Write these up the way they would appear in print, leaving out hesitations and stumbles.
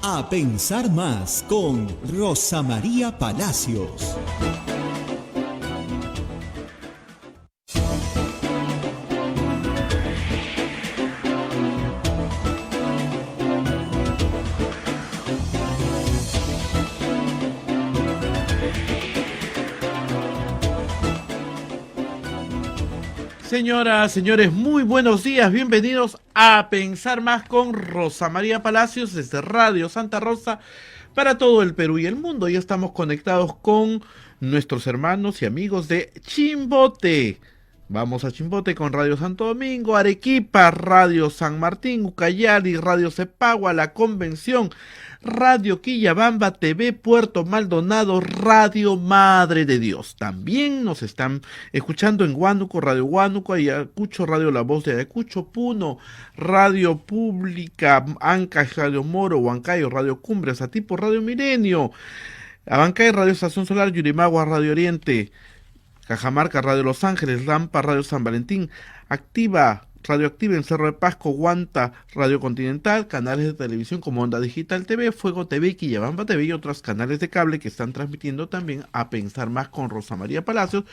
A pensar más con Rosa María Palacios. Señoras, señores, muy buenos días, bienvenidos a Pensar Más con Rosa María Palacios desde Radio Santa Rosa para todo el Perú y el mundo. Ya estamos conectados con nuestros hermanos y amigos de Chimbote. Vamos a Chimbote con Radio Santo Domingo, Arequipa, Radio San Martín, Ucayali, Radio Cepagua, La Convención, Radio Quillabamba, TV Puerto Maldonado, Radio Madre de Dios. También nos están escuchando en Huánuco, Radio Huánuco, Ayacucho, Radio La Voz de Ayacucho, Puno, Radio Pública, Ancash, Radio Moro, Huancayo, Radio Cumbres, Atipo, Radio Milenio, Abancay, Radio Estación Solar, Yurimagua, Radio Oriente, Cajamarca, Radio Los Ángeles, Lampa, Radio San Valentín, Activa, Radioactiva en Cerro de Pasco, Guanta, Radio Continental, canales de televisión como Onda Digital TV, Fuego TV, Quillabamba TV y otros canales de cable que están transmitiendo también a Pensar Más con Rosa María Palacios,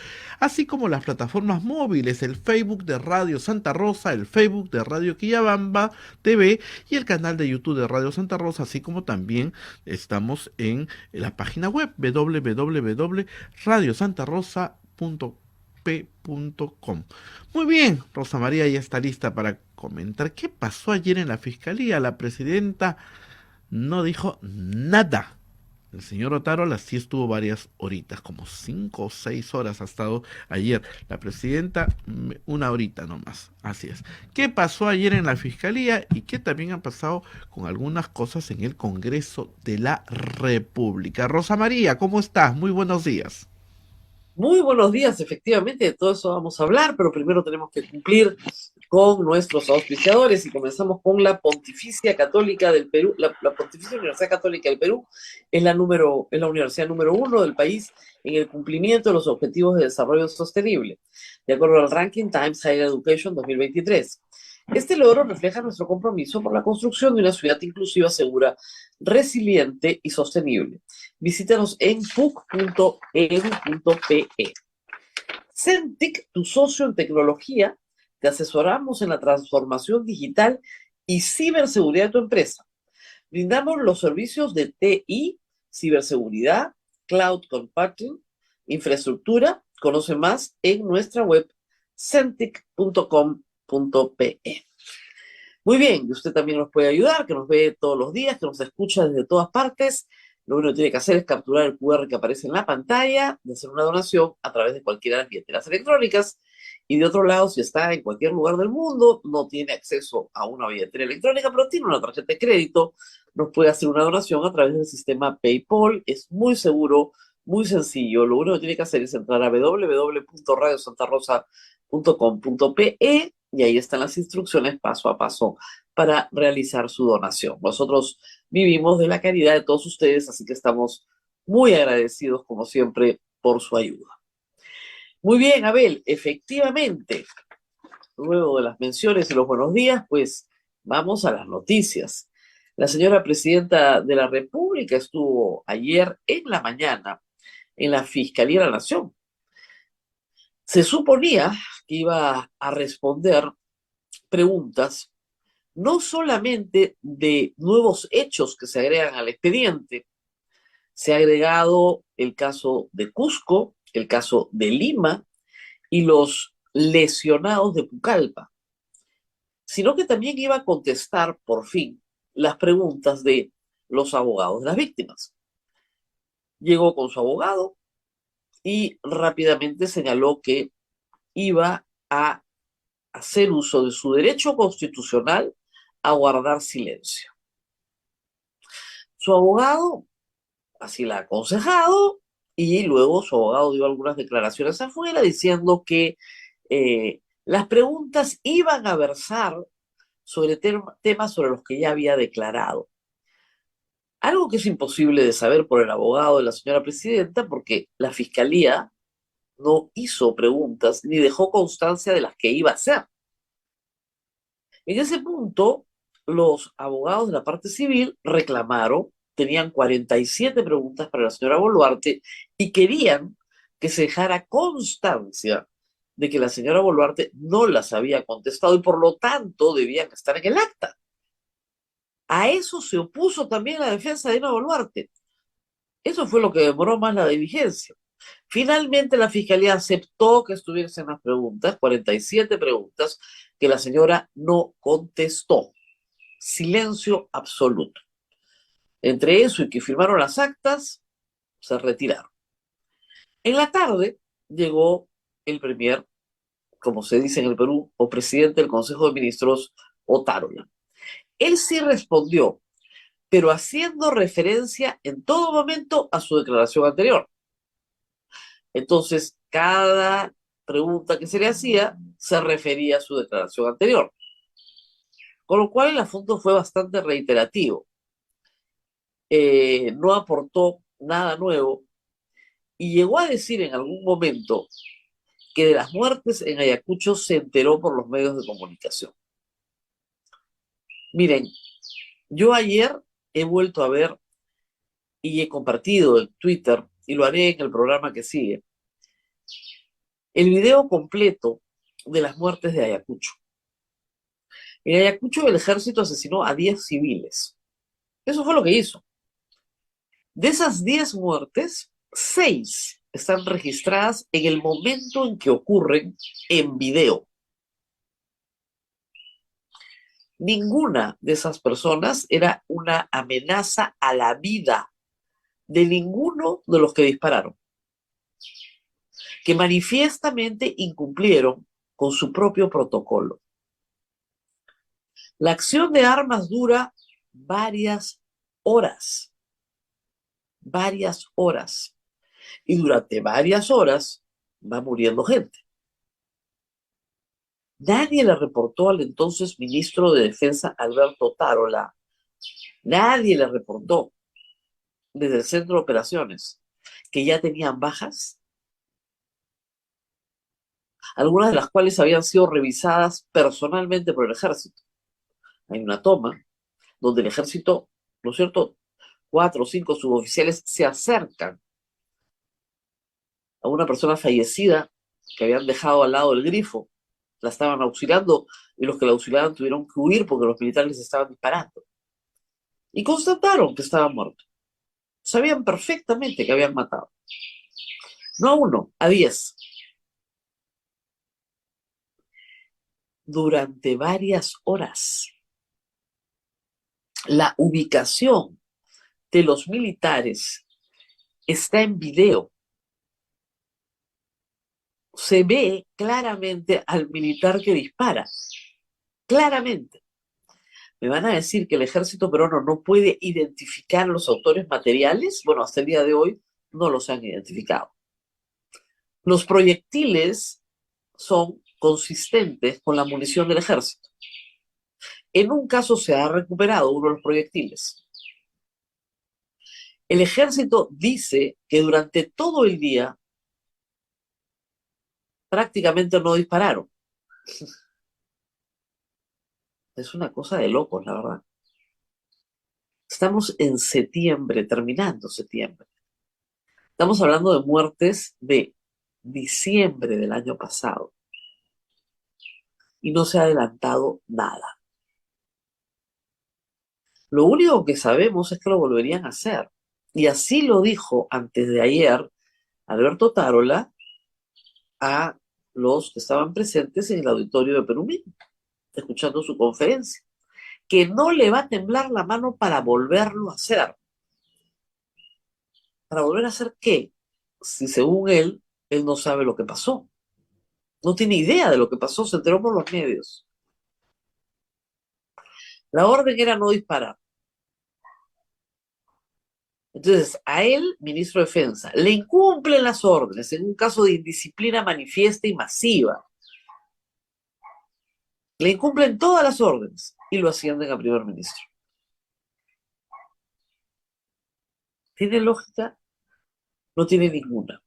así como las plataformas móviles, el Facebook de Radio Santa Rosa, el Facebook de Radio Quillabamba TV y el canal de YouTube de Radio Santa Rosa, así como también estamos en la página web www.radiosantarosa.p.com. Muy bien, Rosa María ya está lista para comentar qué pasó ayer en la fiscalía. La presidenta no dijo nada. El señor Otárola sí estuvo varias horitas, como 5 o 6 horas ha estado ayer. La presidenta, una horita nomás. Así es. ¿Qué pasó ayer en la fiscalía y qué también ha pasado con algunas cosas en el Congreso de la República? Rosa María, ¿cómo estás? Muy buenos días. Muy buenos días, efectivamente, de todo eso vamos a hablar, pero primero tenemos que cumplir con nuestros auspiciadores y comenzamos con la Pontificia Católica del Perú. La Pontificia Universidad Católica del Perú es la universidad número 1 del país en el cumplimiento de los objetivos de desarrollo sostenible, de acuerdo al ranking Times Higher Education 2023. Este logro refleja nuestro compromiso por la construcción de una ciudad inclusiva, segura, resiliente y sostenible. Visítanos en puc.edu.pe. Centtic, tu socio en tecnología, te asesoramos en la transformación digital y ciberseguridad de tu empresa. Brindamos los servicios de TI, ciberseguridad, cloud computing, infraestructura. Conoce más en nuestra web centtic.com.pe. Muy bien, y usted también nos puede ayudar, que nos ve todos los días, que nos escucha desde todas partes. Lo único que tiene que hacer es capturar el QR que aparece en la pantalla, de hacer una donación a través de cualquiera de las billeteras electrónicas. Y de otro lado, si está en cualquier lugar del mundo, no tiene acceso a una billetera electrónica, pero tiene una tarjeta de crédito, nos puede hacer una donación a través del sistema PayPal. Es muy seguro, muy sencillo. Lo único que tiene que hacer es entrar a www.radiosantarosa.com.pe y ahí están las instrucciones paso a paso para realizar su donación. Nosotros vivimos de la caridad de todos ustedes, así que estamos muy agradecidos, como siempre, por su ayuda. Muy bien, Abel, efectivamente, luego de las menciones y los buenos días, pues vamos a las noticias. La señora presidenta de la República estuvo ayer en la mañana en la Fiscalía de la Nación. Se suponía que iba a responder preguntas no solamente de nuevos hechos que se agregan al expediente. Se ha agregado el caso de Cusco, el caso de Lima y los lesionados de Pucallpa, sino que también iba a contestar, por fin, las preguntas de los abogados de las víctimas. Llegó con su abogado y rápidamente señaló que iba a hacer uso de su derecho constitucional a guardar silencio. Su abogado así la ha aconsejado y luego su abogado dio algunas declaraciones afuera diciendo que las preguntas iban a versar sobre temas sobre los que ya había declarado. Algo que es imposible de saber por el abogado de la señora presidenta porque la fiscalía no hizo preguntas ni dejó constancia de las que iba a hacer. En ese punto, los abogados de la parte civil reclamaron, tenían 47 preguntas para la señora Boluarte y querían que se dejara constancia de que la señora Boluarte no las había contestado y por lo tanto debían estar en el acta. A eso se opuso también la defensa de Dina Boluarte. Eso fue lo que demoró más la diligencia. Finalmente la fiscalía aceptó que estuviesen las preguntas, 47 preguntas, que la señora no contestó. Silencio absoluto. Entre eso y que firmaron las actas, se retiraron. En la tarde llegó el premier, como se dice en el Perú, o presidente del Consejo de Ministros, Otárola. Él sí respondió, pero haciendo referencia en todo momento a su declaración anterior. Entonces, cada pregunta que se le hacía se refería a su declaración anterior. Con lo cual el asunto fue bastante reiterativo. No aportó nada nuevo y llegó a decir en algún momento que de las muertes en Ayacucho se enteró por los medios de comunicación. Miren, yo ayer he vuelto a ver y he compartido en Twitter, y lo haré en el programa que sigue, el video completo de las muertes de Ayacucho. En Ayacucho el ejército asesinó a 10 civiles. Eso fue lo que hizo. De esas 10 muertes, 6 están registradas en el momento en que ocurren en video. Ninguna de esas personas era una amenaza a la vida de ninguno de los que dispararon, que manifiestamente incumplieron con su propio protocolo. La acción de armas dura varias horas, y durante varias horas va muriendo gente. Nadie le reportó al entonces ministro de Defensa, Alberto Otárola, nadie le reportó desde el centro de operaciones que ya tenían bajas, algunas de las cuales habían sido revisadas personalmente por el ejército. Hay una toma donde el ejército, ¿no es cierto?, 4 o 5 suboficiales se acercan a una persona fallecida que habían dejado al lado del grifo, la estaban auxiliando y los que la auxiliaban tuvieron que huir porque los militares les estaban disparando. Y constataron que estaba muerto. Sabían perfectamente que habían matado. No a 1, a 10. Durante varias horas. La ubicación de los militares está en video. Se ve claramente al militar que dispara. Claramente. ¿Me van a decir que el ejército peruano no puede identificar los autores materiales? Bueno, hasta el día de hoy no los han identificado. Los proyectiles son consistentes con la munición del ejército. En un caso se ha recuperado uno de los proyectiles. El ejército dice que durante todo el día prácticamente no dispararon. Es una cosa de locos, la verdad. Estamos en septiembre, terminando septiembre. Estamos hablando de muertes de diciembre del año pasado. Y no se ha adelantado nada. Lo único que sabemos es que lo volverían a hacer. Y así lo dijo antes de ayer Alberto Otárola a los que estaban presentes en el auditorio de Perú mismo, escuchando su conferencia, que no le va a temblar la mano para volverlo a hacer. ¿Para volver a hacer qué? Si según él no sabe lo que pasó. No tiene idea de lo que pasó, se enteró por los medios. La orden era no disparar. Entonces, a él, ministro de Defensa, le incumplen las órdenes en un caso de indisciplina manifiesta y masiva. Le incumplen todas las órdenes y lo ascienden a primer ministro. ¿Tiene lógica? No tiene ninguna.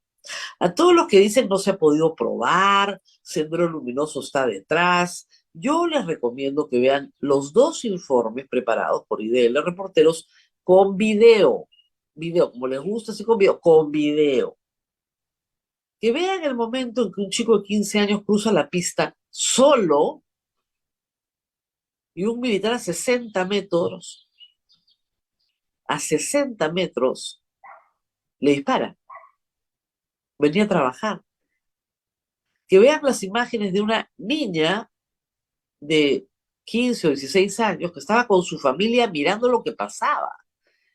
A todos los que dicen no se ha podido probar, Sendero Luminoso está detrás, Yo les recomiendo que vean los dos informes preparados por IDL Reporteros con video. Video, como les gusta, así con video, con video. Que vean el momento en que un chico de 15 años cruza la pista solo y un militar a 60 metros, le dispara. Venía a trabajar. Que vean las imágenes de una niña de 15 o 16 años que estaba con su familia mirando lo que pasaba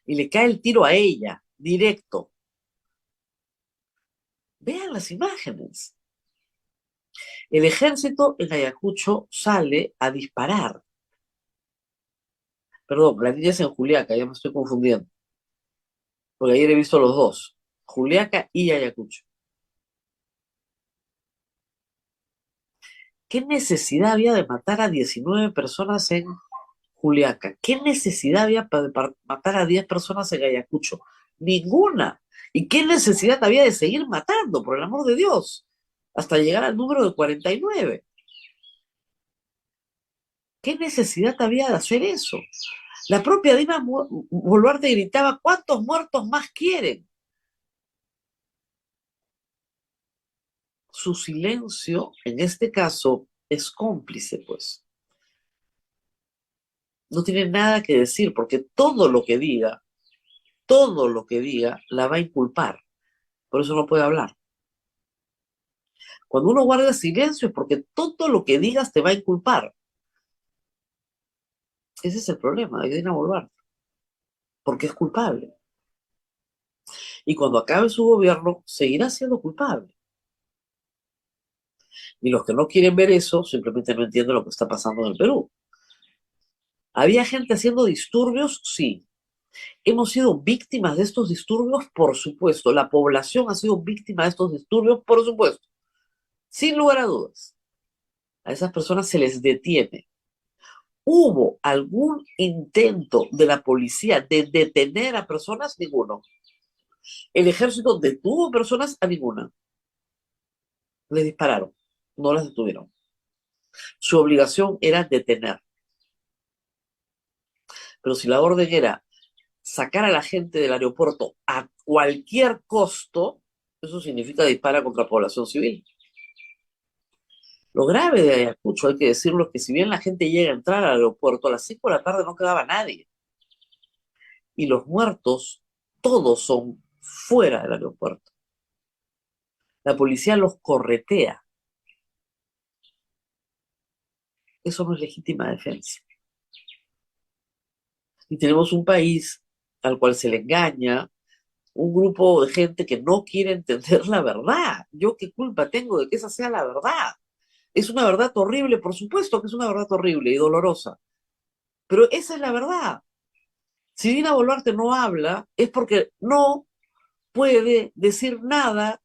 y le cae el tiro a ella, directo. Vean las imágenes. El ejército en Ayacucho sale a disparar. Perdón, la niña es en Juliaca, ya me estoy confundiendo. Porque ayer he visto los dos, Juliaca y Ayacucho. ¿Qué necesidad había de matar a 19 personas en Juliaca? ¿Qué necesidad había de matar a 10 personas en Ayacucho? Ninguna. ¿Y qué necesidad había de seguir matando, por el amor de Dios? Hasta llegar al número de 49. ¿Qué necesidad había de hacer eso? La propia Dina Boluarte gritaba, ¿cuántos muertos más quieren? Su silencio, en este caso, es cómplice, pues. No tiene nada que decir, porque todo lo que diga, la va a inculpar. Por eso no puede hablar. Cuando uno guarda silencio es porque todo lo que digas te va a inculpar. Ese es el problema de Dina Boluarte, porque es culpable. Y cuando acabe su gobierno, seguirá siendo culpable. Y los que no quieren ver eso, simplemente no entienden lo que está pasando en el Perú. ¿Había gente haciendo disturbios? Sí. ¿Hemos sido víctimas de estos disturbios? Por supuesto. ¿La población ha sido víctima de estos disturbios? Por supuesto. Sin lugar a dudas. A esas personas se les detiene. ¿Hubo algún intento de la policía de detener a personas? Ninguno. ¿El ejército detuvo personas? A ninguna. Les dispararon. No las detuvieron. Su obligación era detener. Pero si la orden era sacar a la gente del aeropuerto a cualquier costo, eso significa disparar contra población civil. Lo grave de Ayacucho, hay que decirlo, es que si bien la gente llega a entrar al aeropuerto, a las 5 de la tarde no quedaba nadie. Y los muertos, todos son fuera del aeropuerto. La policía los corretea. Eso no es legítima defensa. Y tenemos un país al cual se le engaña, un grupo de gente que no quiere entender la verdad. ¿Yo qué culpa tengo de que esa sea la verdad? Es una verdad horrible, por supuesto que es una verdad horrible y dolorosa, pero esa es la verdad. Si Dina Boluarte no habla, es porque no puede decir nada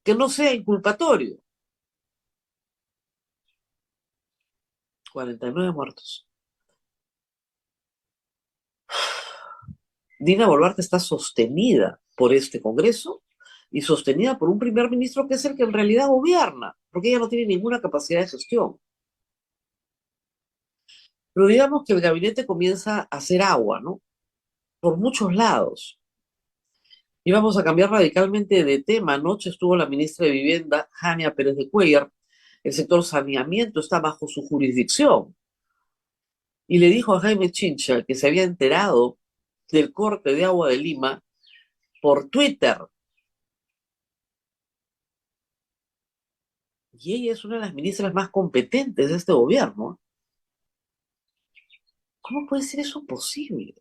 que no sea inculpatorio. 49 muertos. Dina Boluarte está sostenida por este Congreso y sostenida por un primer ministro que es el que en realidad gobierna, porque ella no tiene ninguna capacidad de gestión. Pero digamos que el gabinete comienza a hacer agua, ¿no? Por muchos lados. Y vamos a cambiar radicalmente de tema. Anoche estuvo la ministra de Vivienda, Jania Pérez de Cuellar. El sector saneamiento está bajo su jurisdicción. Y le dijo a Jaime Chincha que se había enterado del corte de agua de Lima por Twitter. Y ella es una de las ministras más competentes de este gobierno. ¿Cómo puede ser eso posible?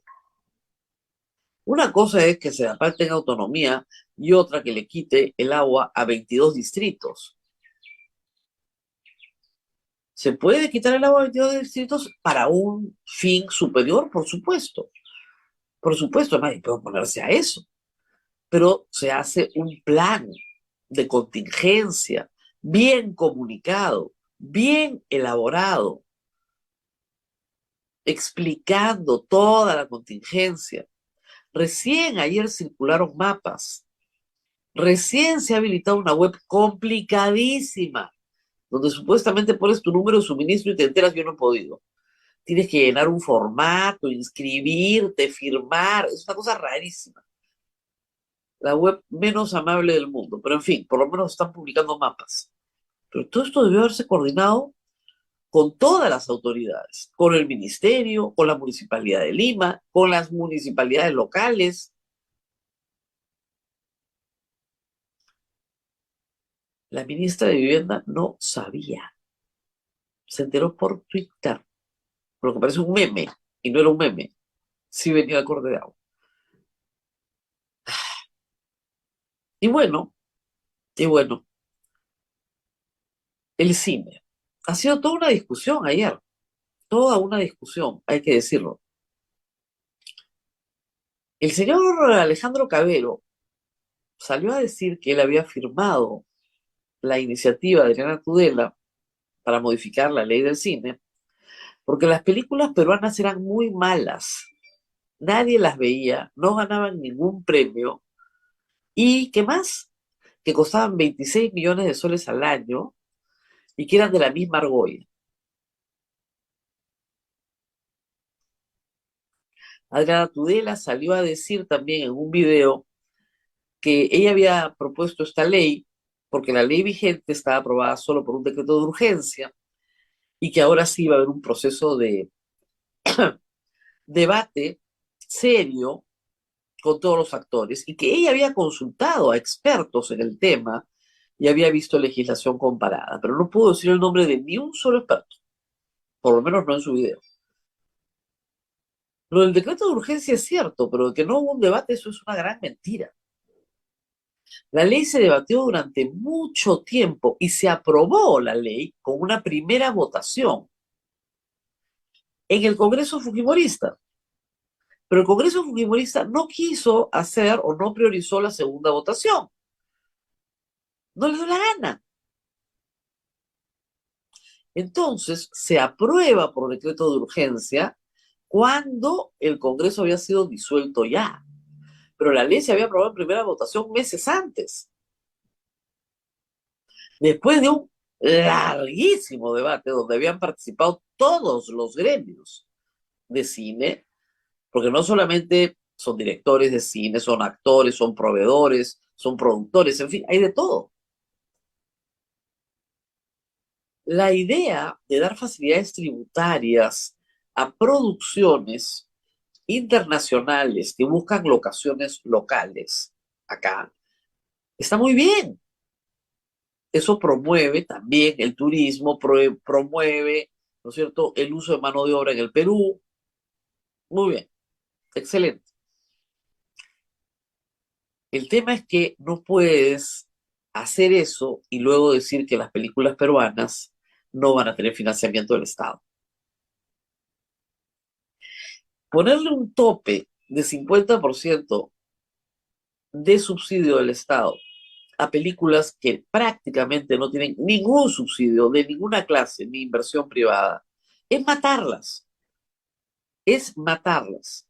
Una cosa es que Sedapal tenga autonomía y otra que le quite el agua a 22 distritos. ¿Se puede quitar el agua a 22 distritos para un fin superior? Por supuesto. Por supuesto, nadie puede oponerse a eso. Pero se hace un plan de contingencia bien comunicado, bien elaborado, explicando toda la contingencia. Recién ayer circularon mapas. Recién se ha habilitado una web complicadísima, donde supuestamente pones tu número de suministro y te enteras, yo no he podido. Tienes que llenar un formato, inscribirte, firmar, es una cosa rarísima. La web menos amable del mundo, pero en fin, por lo menos están publicando mapas. Pero todo esto debió haberse coordinado con todas las autoridades, con el ministerio, con la Municipalidad de Lima, con las municipalidades locales. La ministra de Vivienda no sabía. Se enteró por Twitter, por lo que parece un meme, y no era un meme, sí venía al corte de agua. Y bueno, y bueno, el cine. Ha sido toda una discusión ayer, toda una discusión, hay que decirlo. El señor Alejandro Cabero salió a decir que él había firmado la iniciativa de Adriana Tudela para modificar la ley del cine, porque las películas peruanas eran muy malas. Nadie las veía, no ganaban ningún premio. ¿Y qué más? Que costaban 26 millones de soles al año y que eran de la misma argolla. Adriana Tudela salió a decir también en un video que ella había propuesto esta ley porque la ley vigente estaba aprobada solo por un decreto de urgencia y que ahora sí iba a haber un proceso de debate serio con todos los actores y que ella había consultado a expertos en el tema y había visto legislación comparada, pero no pudo decir el nombre de ni un solo experto, por lo menos no en su video. Lo del decreto de urgencia es cierto, pero de que no hubo un debate, eso es una gran mentira. La ley se debatió durante mucho tiempo y se aprobó la ley con una primera votación en el Congreso Fujimorista. Pero el Congreso Fujimorista no quiso hacer o no priorizó la segunda votación. No les dio la gana. Entonces se aprueba por decreto de urgencia cuando el Congreso había sido disuelto ya. Pero la ley se había aprobado en primera votación meses antes. Después de un larguísimo debate donde habían participado todos los gremios de cine, porque no solamente son directores de cine, son actores, son proveedores, son productores, en fin, hay de todo. La idea de dar facilidades tributarias a producciones internacionales que buscan locaciones locales acá está muy bien. Eso promueve también el turismo, promueve, ¿no es cierto?, el uso de mano de obra en el Perú. Muy bien, excelente. El tema es que no puedes hacer eso y luego decir que las películas peruanas no van a tener financiamiento del Estado. Ponerle un tope de 50% de subsidio del Estado a películas que prácticamente no tienen ningún subsidio de ninguna clase ni inversión privada, es matarlas. Es matarlas.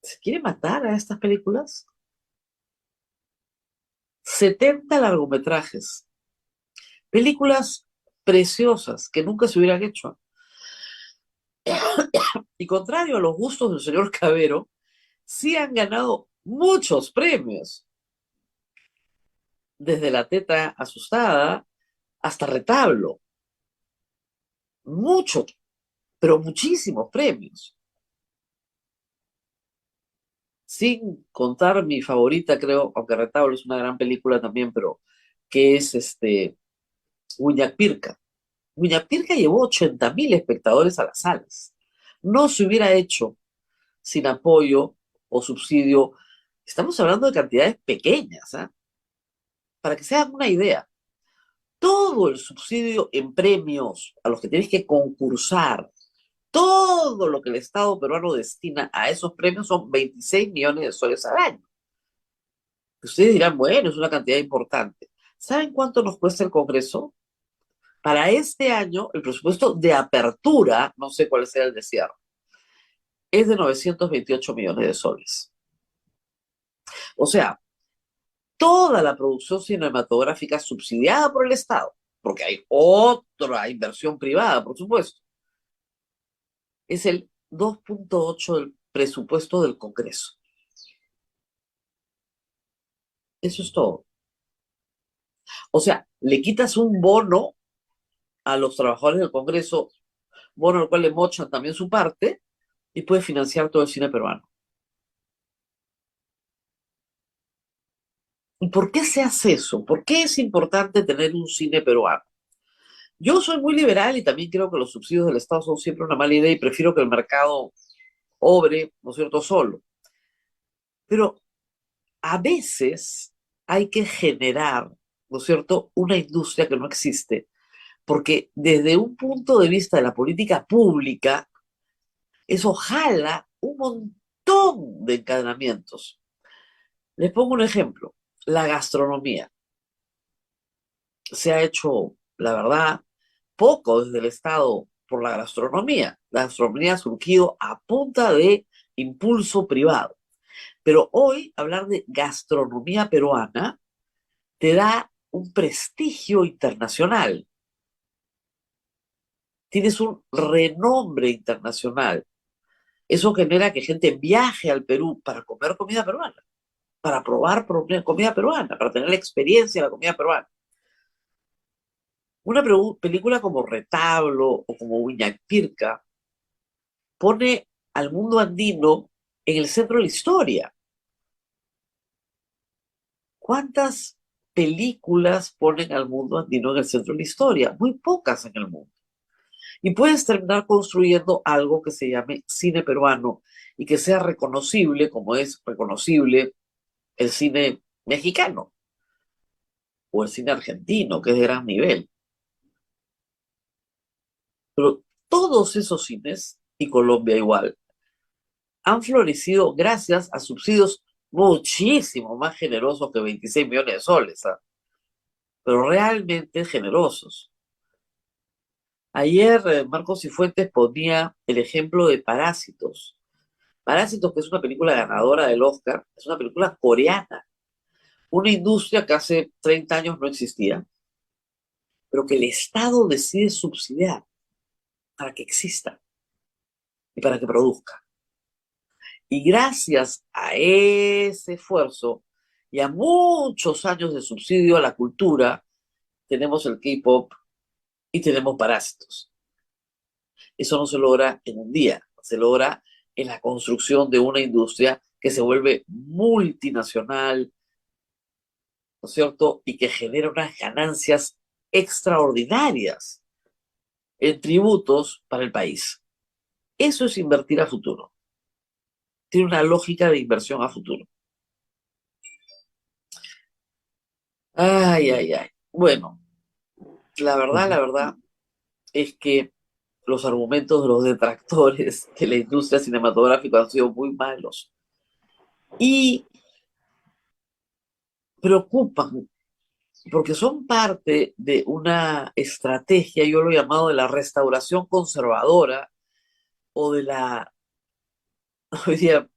¿Se quiere matar a estas películas? 70 largometrajes. Películas preciosas que nunca se hubieran hecho. Y contrario a los gustos del señor Cabero, sí han ganado muchos premios. Desde La teta asustada hasta Retablo. Muchos, pero muchísimos premios. Sin contar mi favorita, creo, aunque Retablo es una gran película también, pero que es Huñapirca. Huñapirca llevó 80.000 espectadores a las salas. No se hubiera hecho sin apoyo o subsidio. Estamos hablando de cantidades pequeñas, ¿eh? Para que se hagan una idea, todo el subsidio en premios a los que tienes que concursar, todo lo que el Estado peruano destina a esos premios son 26 millones de soles al año. Ustedes dirán, bueno, es una cantidad importante. ¿Saben cuánto nos cuesta el Congreso? Para este año, el presupuesto de apertura, no sé cuál será el de cierre, es de 928 millones de soles. O sea, toda la producción cinematográfica subsidiada por el Estado, porque hay otra inversión privada, por supuesto, es el 2.8 del presupuesto del Congreso. Eso es todo. O sea, le quitas un bono a los trabajadores del Congreso, bono al cual le mochan también su parte, y puede financiar todo el cine peruano. ¿Y por qué se hace eso? ¿Por qué es importante tener un cine peruano? Yo soy muy liberal y también creo que los subsidios del Estado son siempre una mala idea y prefiero que el mercado obre, ¿no es cierto?, solo. Pero a veces hay que generar, ¿no es cierto?, una industria que no existe, porque desde un punto de vista de la política pública, eso jala un montón de encadenamientos. Les pongo un ejemplo, la gastronomía. Se ha hecho, la verdad, poco desde el Estado por la gastronomía. La gastronomía ha surgido a punta de impulso privado. Pero hoy hablar de gastronomía peruana te da un prestigio internacional. Tienes un renombre internacional. Eso genera que gente viaje al Perú para comer comida peruana, para probar comida peruana, para tener la experiencia de la comida peruana. Una película como Retablo o como Huayna pone al mundo andino en el centro de la historia. ¿Cuántas películas ponen al mundo andino en el centro de la historia? Muy pocas en el mundo. Y puedes terminar construyendo algo que se llame cine peruano y que sea reconocible como es reconocible el cine mexicano o el cine argentino, que es de gran nivel. Pero todos esos cines, y Colombia igual, han florecido gracias a subsidios muchísimo más generosos que 26 millones de soles, ¿ah? Pero realmente generosos. Ayer Marcos Cifuentes ponía el ejemplo de Parásitos. Parásitos, que es una película ganadora del Oscar, es una película coreana. Una industria que hace 30 años no existía, pero que el Estado decide subsidiar para que exista y para que produzca. Y gracias a ese esfuerzo y a muchos años de subsidio a la cultura, tenemos el K-pop y tenemos Parásitos. Eso no se logra en un día, se logra en la construcción de una industria que se vuelve multinacional, ¿no es cierto? Y que genera unas ganancias extraordinarias en tributos para el país. Eso es invertir a futuro. Tiene una lógica de inversión a futuro. Ay, ay, ay. Bueno, la verdad es que los argumentos de los detractores de la industria cinematográfica han sido muy malos y preocupan porque son parte de una estrategia, yo lo he llamado de la restauración conservadora o de la, hoy día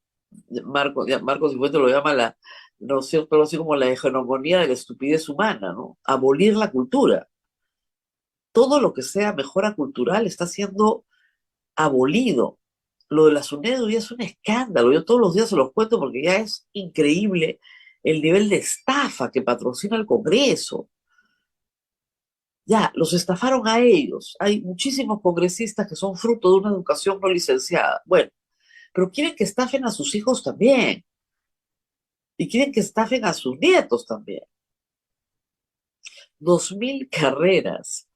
Marcos Cifuentes lo llama la, no sé, pero así como la hegemonía de la estupidez humana, ¿no? Abolir la cultura. Todo lo que sea mejora cultural está siendo abolido. Lo de la SUNEDU ya es un escándalo. Yo todos los días se los cuento porque ya es increíble el nivel de estafa que patrocina el Congreso. Ya, los estafaron a ellos. Hay muchísimos congresistas que son fruto de una educación no licenciada. Bueno, pero quieren que estafen a sus hijos también. Y quieren que estafen a sus nietos también. 2.000 carreras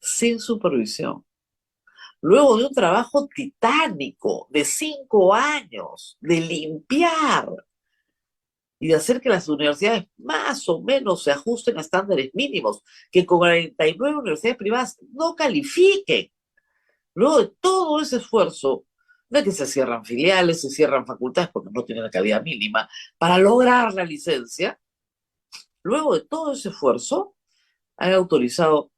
sin supervisión. Luego de un trabajo titánico de 5 años de limpiar y de hacer que las universidades más o menos se ajusten a estándares mínimos, que con 49 universidades privadas no califiquen. Luego de todo ese esfuerzo, no es que se cierran filiales, se cierran facultades porque no tienen la calidad mínima para lograr la licencia. Luego de todo ese esfuerzo, han autorizado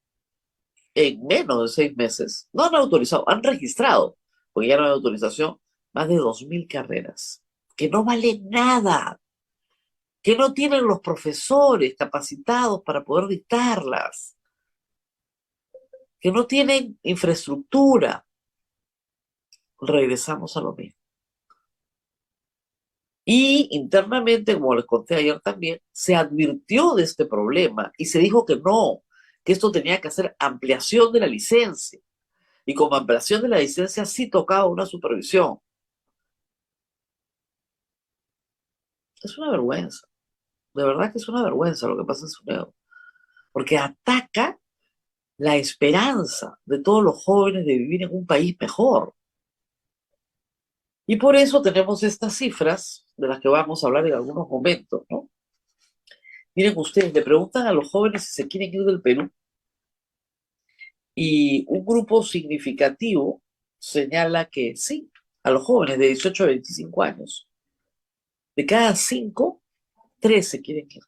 en menos de 6 meses, no han autorizado, han registrado, porque ya no hay autorización, más de 2.000 carreras, que no valen nada, que no tienen los profesores capacitados para poder dictarlas, que no tienen infraestructura. Regresamos a lo mismo. Y internamente, como les conté ayer también, se advirtió de este problema y se dijo que no, que esto tenía que hacer ampliación de la licencia. Y como ampliación de la licencia sí tocaba una supervisión. Es una vergüenza. De verdad que es una vergüenza lo que pasa en SUNEDU. Porque ataca la esperanza de todos los jóvenes de vivir en un país mejor. Y por eso tenemos estas cifras de las que vamos a hablar en algunos momentos, ¿no? Miren ustedes, le preguntan a los jóvenes si se quieren ir del Perú y un grupo significativo señala que sí, a los jóvenes de 18 a 25 años. De cada 5, 3 se quieren ir.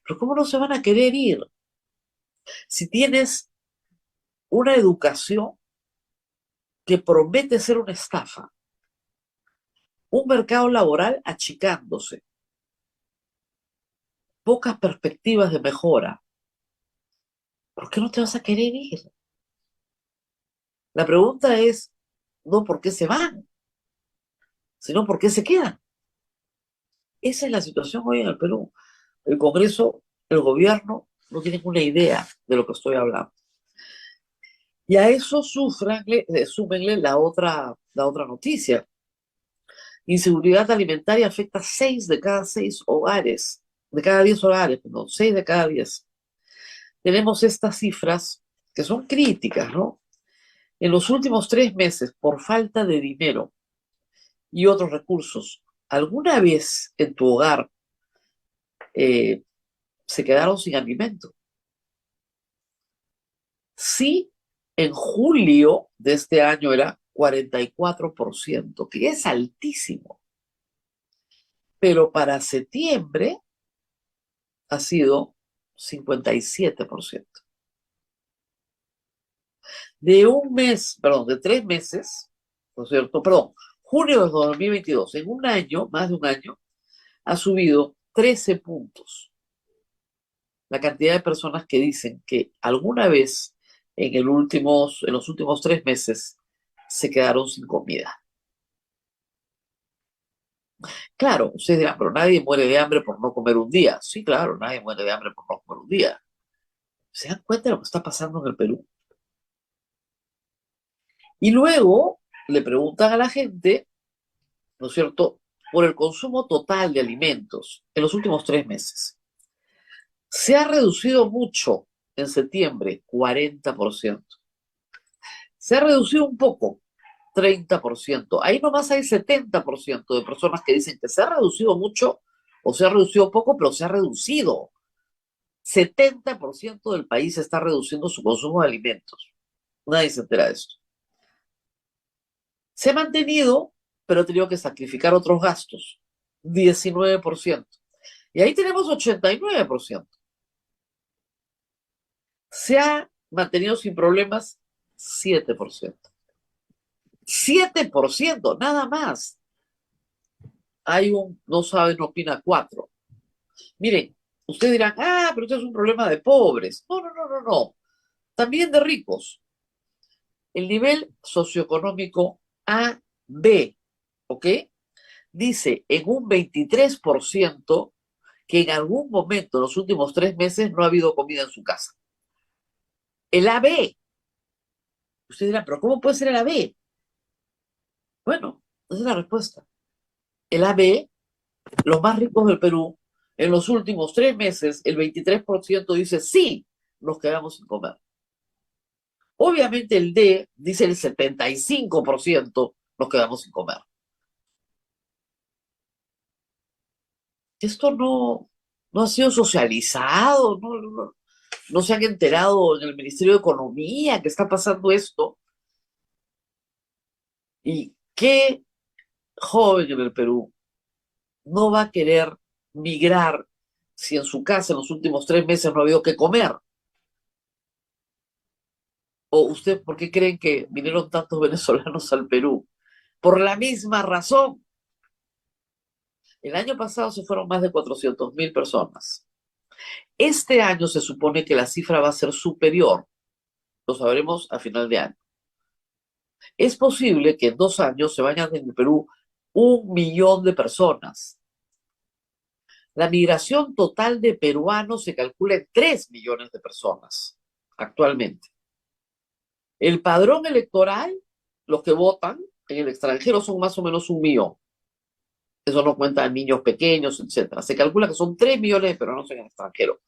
Pero ¿cómo no se van a querer ir? Si tienes una educación que promete ser una estafa, un mercado laboral achicándose, pocas perspectivas de mejora, ¿por qué no te vas a querer ir? La pregunta es no por qué se van, sino por qué se quedan. Esa es la situación hoy en el Perú. El Congreso, el gobierno, no tienen una idea de lo que estoy hablando. Y a eso súmenle la otra noticia. Inseguridad alimentaria afecta 6 de cada 6 hogares, de cada 10 hogares, perdón, 6 de cada 10. Tenemos estas cifras que son críticas, ¿no? En los últimos 3 meses, por falta de dinero y otros recursos, ¿alguna vez en tu hogar se quedaron sin alimento? Sí, en julio de este año era 44%, que es altísimo, pero para septiembre ha sido 57%. De un mes, perdón, de 3 meses, ¿no es cierto? Perdón, junio de 2022, en un año, más de un año, ha subido 13 puntos la cantidad de personas que dicen que alguna vez en los últimos 3 meses se quedaron sin comida. Claro, ustedes dirán, pero nadie muere de hambre por no comer un día. Sí, claro, nadie muere de hambre por no comer un día. ¿Se dan cuenta de lo que está pasando en el Perú? Y luego le preguntan a la gente, ¿no es cierto?, por el consumo total de alimentos en los últimos 3 meses. Se ha reducido mucho en septiembre, 40%. Se ha reducido un poco, 30%. Ahí nomás hay 70% de personas que dicen que se ha reducido mucho o se ha reducido poco, pero se ha reducido. 70% del país está reduciendo su consumo de alimentos. Nadie se entera de esto. Se ha mantenido, pero ha tenido que sacrificar otros gastos, 19%. Y ahí tenemos 89%. Se ha mantenido sin problemas, 7%. 7%, nada más. Hay un no sabe, no opina 4%. Miren, ustedes dirán, pero esto es un problema de pobres. No, no, no, no, no. También de ricos. El nivel socioeconómico A, B, ¿ok? Dice en un 23% que en algún momento en los últimos 3 meses no ha habido comida en su casa. El AB. Ustedes dirán, pero ¿cómo puede ser el AB? Bueno, esa es la respuesta. El AB, los más ricos del Perú, en los últimos 3 meses, el 23% dice sí, nos quedamos sin comer. Obviamente el D dice el 75% nos quedamos sin comer. Esto no ha sido socializado, no se han enterado en el Ministerio de Economía que está pasando esto. ¿Y qué joven en el Perú no va a querer migrar si en su casa en los últimos 3 meses no ha habido que comer? ¿O usted por qué creen que vinieron tantos venezolanos al Perú? Por la misma razón. El año pasado se fueron más de 400.000 personas. Este año se supone que la cifra va a ser superior. Lo sabremos a final de año. Es posible que en 2 años se vayan en el Perú 1 millón de personas. La migración total de peruanos se calcula en 3 millones de personas actualmente. El padrón electoral, los que votan en el extranjero son más o menos 1 millón. Eso no cuenta a niños pequeños, etcétera. Se calcula que son 3 millones de peruanos en el extranjero.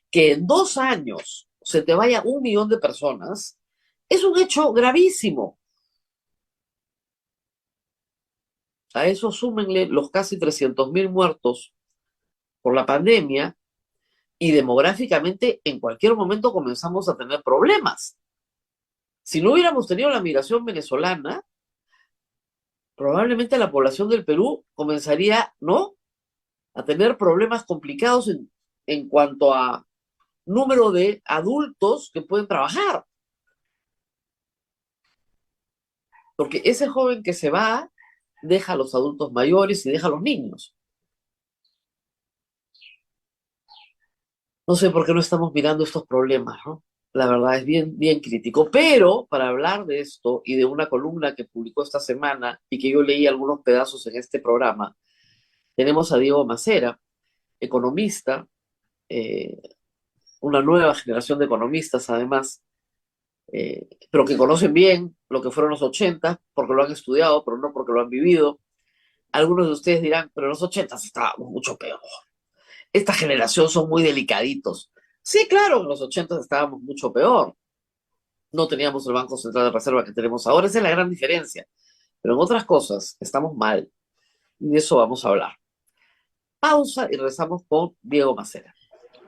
Que en 2 años se te vaya 1 millón de personas es un hecho gravísimo. A eso súmenle los casi 300.000 muertos por la pandemia y demográficamente en cualquier momento comenzamos a tener problemas. Si no hubiéramos tenido la migración venezolana, probablemente la población del Perú comenzaría, ¿no?, a tener problemas complicados en cuanto a número de adultos que pueden trabajar. Porque ese joven que se va deja a los adultos mayores y deja a los niños. No sé por qué no estamos mirando estos problemas, ¿no? La verdad es bien, bien crítico. Pero para hablar de esto y de una columna que publicó esta semana y que yo leí algunos pedazos en este programa, tenemos a Diego Macera, economista, eh, una nueva generación de economistas además, pero que conocen bien lo que fueron los 80 porque lo han estudiado, pero no porque lo han vivido. Algunos de ustedes dirán, pero en los 80 estábamos mucho peor. Esta generación son muy delicaditos. Sí, claro, en los 80 estábamos mucho peor. No teníamos el Banco Central de Reserva que tenemos ahora, esa es la gran diferencia. Pero en otras cosas estamos mal. Y de eso vamos a hablar. Pausa y regresamos con Diego Macera.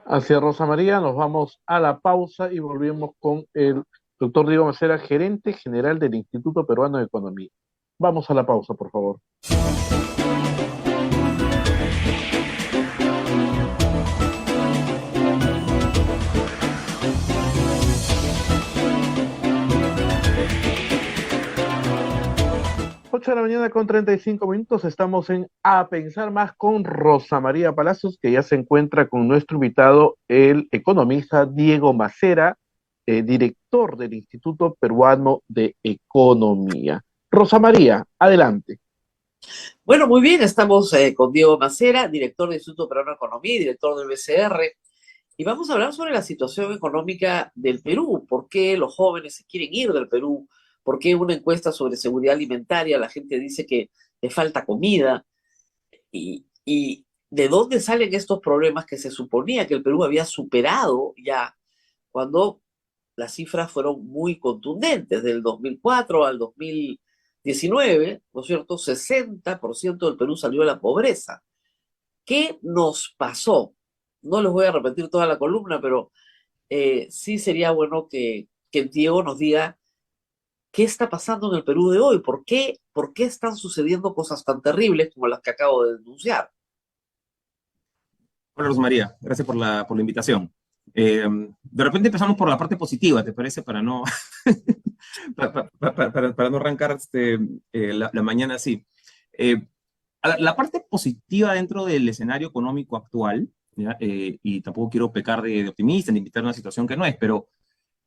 Hacia Rosa María, nos vamos a la pausa y volvemos con el doctor Diego Macera, gerente general del Instituto Peruano de Economía. Vamos a la pausa, por favor. 8 de la mañana con 35 minutos, estamos en A Pensar Más con Rosa María Palacios, que ya se encuentra con nuestro invitado, el economista Diego Macera, director del Instituto Peruano de Economía. Rosa María, adelante. Bueno, muy bien, estamos con Diego Macera, director del Instituto Peruano de Economía y director del BCR, y vamos a hablar sobre la situación económica del Perú, por qué los jóvenes se quieren ir del Perú, por qué una encuesta sobre seguridad alimentaria la gente dice que le falta comida, y de dónde salen estos problemas que se suponía que el Perú había superado ya cuando las cifras fueron muy contundentes, del 2004 al 2019, ¿no es cierto? 60% del Perú salió de la pobreza. ¿Qué nos pasó? No les voy a repetir toda la columna, pero sí sería bueno que Diego nos diga qué está pasando en el Perú de hoy, por qué están sucediendo cosas tan terribles como las que acabo de denunciar. Hola, Rosmaría, gracias por la invitación. De repente empezamos por la parte positiva, ¿te parece? Para no, para no arrancar la mañana así. La parte positiva dentro del escenario económico actual, ¿ya? Y tampoco quiero pecar de optimista ni invitar a una situación que no es, pero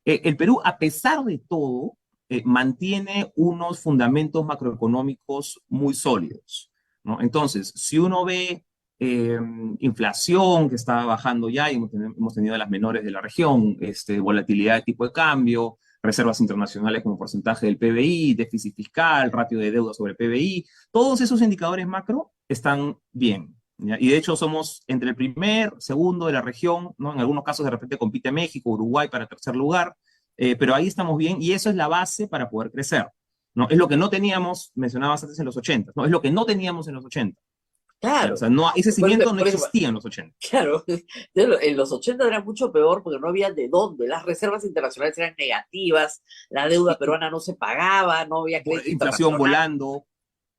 el Perú, a pesar de todo, mantiene unos fundamentos macroeconómicos muy sólidos, ¿no? Entonces, si uno ve inflación que está bajando ya y hemos tenido de las menores de la región, volatilidad de tipo de cambio, reservas internacionales como porcentaje del PBI, déficit fiscal, ratio de deuda sobre PBI, todos esos indicadores macro están bien, ¿ya? Y de hecho somos entre el primer, segundo de la región, ¿no? En algunos casos de repente compite México, Uruguay para tercer lugar, pero ahí estamos bien y eso es la base para poder crecer, ¿no? Es lo que no teníamos, mencionabas antes en los 80, ¿no? Es lo que no teníamos en los 80. Claro. O sea, no, ese cimiento no existía en los 80. Claro, en los 80 era mucho peor porque no había de dónde. Las reservas internacionales eran negativas, la deuda peruana no se pagaba, no había crédito inflación volando.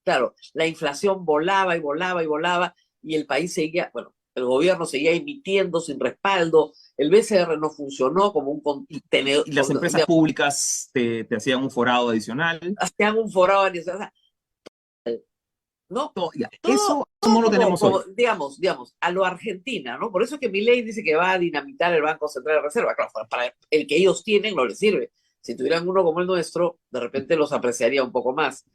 Claro, la inflación volaba y volaba y volaba y el país seguía, bueno, el gobierno seguía emitiendo sin respaldo, el BCR no funcionó como un contenedor. Y las empresas públicas te hacían un forado adicional. Hacían un forado adicional. ¿no? Ya, Todo, eso no lo como, tenemos hoy. digamos, a lo Argentina, ¿no? Por eso es que Milei dice que va a dinamitar el Banco Central de Reserva. Claro, para el que ellos tienen no les sirve. Si tuvieran uno como el nuestro, de repente los apreciaría un poco más.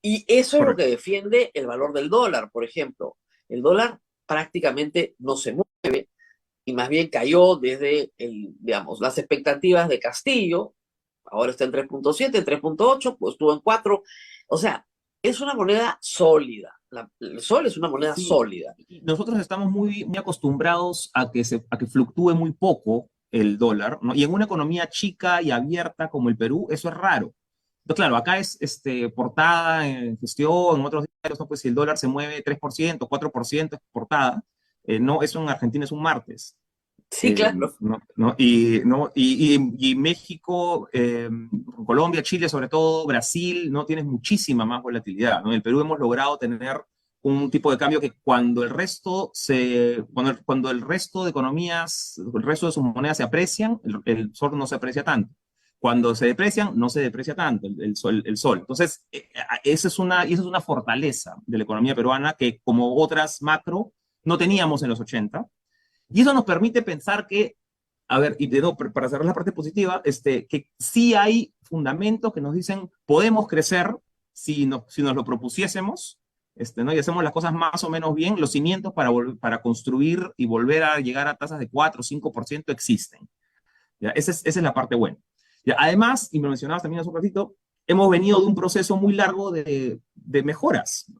Y eso es lo que Correcto. defiende el valor del dólar, por ejemplo. El dólar prácticamente no se mueve y más bien cayó desde digamos, las expectativas de Castillo. Ahora está en 3.7, 3.8, pues estuvo en 4. O sea, es una moneda sólida. El sol es una moneda Sí, sólida. y nosotros estamos muy acostumbrados a que fluctúe muy poco el dólar, ¿no? Y en una economía chica y abierta como el Perú, eso es raro. Entonces, claro, acá es portada en gestión, en otros diarios, ¿no? Pues si el dólar se mueve 3%, 4% es portada. No, eso en Argentina es un martes. Sí, claro. Y México, Colombia, Chile, sobre todo Brasil, no tienes muchísima más volatilidad, ¿no? En el Perú hemos logrado tener un tipo de cambio que cuando el resto de economías, el resto de sus monedas se aprecian, el sol no se aprecia tanto. Cuando se deprecian, no se deprecia tanto el sol. Entonces, esa es una fortaleza de la economía peruana que, como otras macro, no teníamos en los 80. Y eso nos permite pensar que, a ver, y de nuevo, para cerrar la parte positiva, que sí hay fundamentos que nos dicen, podemos crecer si nos lo propusiésemos, ¿no? Y hacemos las cosas más o menos bien, los cimientos para construir y volver a llegar a tasas de 4 o 5% existen. ¿Ya? Esa es la parte buena. ¿Ya? Además, y me mencionabas también hace un ratito, hemos venido de un proceso muy largo de mejoras.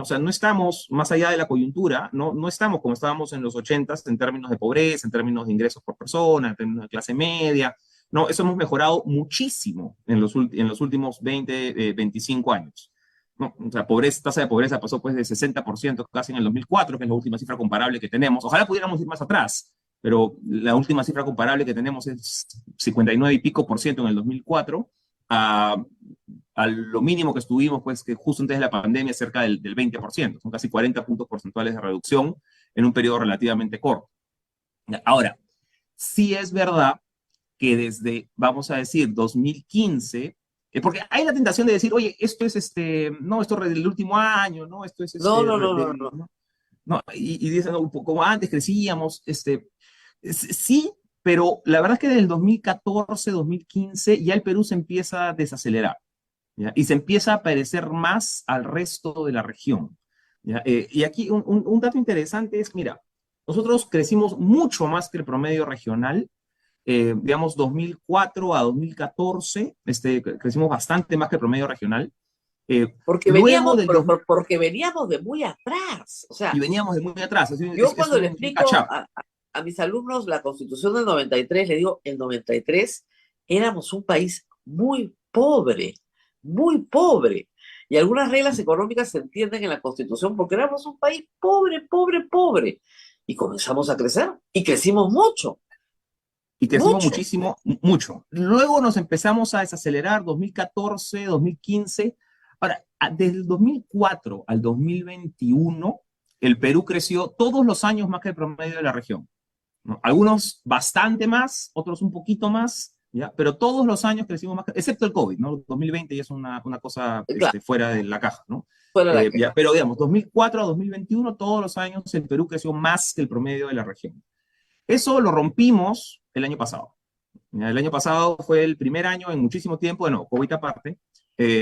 O sea, no estamos más allá de la coyuntura, no estamos como estábamos en los 80s en términos de pobreza, en términos de ingresos por persona, en términos de clase media. No, eso hemos mejorado muchísimo en los últimos 20, 25 años. ¿No? O sea, tasa de pobreza pasó pues de 60% casi en el 2004, que es la última cifra comparable que tenemos. Ojalá pudiéramos ir más atrás, pero la última cifra comparable que tenemos es 59 y pico por ciento en el 2004, a lo mínimo que estuvimos, pues que justo antes de la pandemia, cerca del 20%, son casi 40 puntos porcentuales de reducción en un periodo relativamente corto. Ahora, sí es verdad que desde, vamos a decir, 2015, porque hay la tentación de decir, oye, esto es no, esto es del último año, no, esto es No, no, no, no, no. ¿no? No, y dicen, no, como antes crecíamos, sí, pero la verdad es que desde el 2014, 2015 ya el Perú se empieza a desacelerar, ¿ya? Y se empieza a parecer más al resto de la región, ¿ya? Y aquí un dato interesante es, mira, nosotros crecimos mucho más que el promedio regional, digamos 2004 a 2014, crecimos bastante más que el promedio regional. Luego del 2000, Porque veníamos de muy atrás. O y sea, veníamos de muy atrás, yo es cuando le un catch explico up. a mis alumnos la Constitución del 93, le digo, el 93 éramos un país muy pobre, muy pobre. Y algunas reglas económicas se entienden en la Constitución porque éramos un país pobre, pobre, pobre. Y comenzamos a crecer y crecimos mucho, Y crecimos mucho. muchísimo, mucho. Luego nos empezamos a desacelerar, 2014, 2015. Ahora, desde el 2004 al 2021, el Perú creció todos los años más que el promedio de la región, ¿no? Algunos bastante más, otros un poquito más, ¿ya? Pero todos los años crecimos más, excepto el COVID, ¿no? 2020 ya es una cosa Claro, fuera de la caja, ¿no? fuera la queja. Ya, pero digamos, 2004 a 2021, todos los años el Perú creció más que el promedio de la región. Eso lo rompimos el año pasado. El año pasado fue el primer año en muchísimo tiempo, bueno, COVID aparte,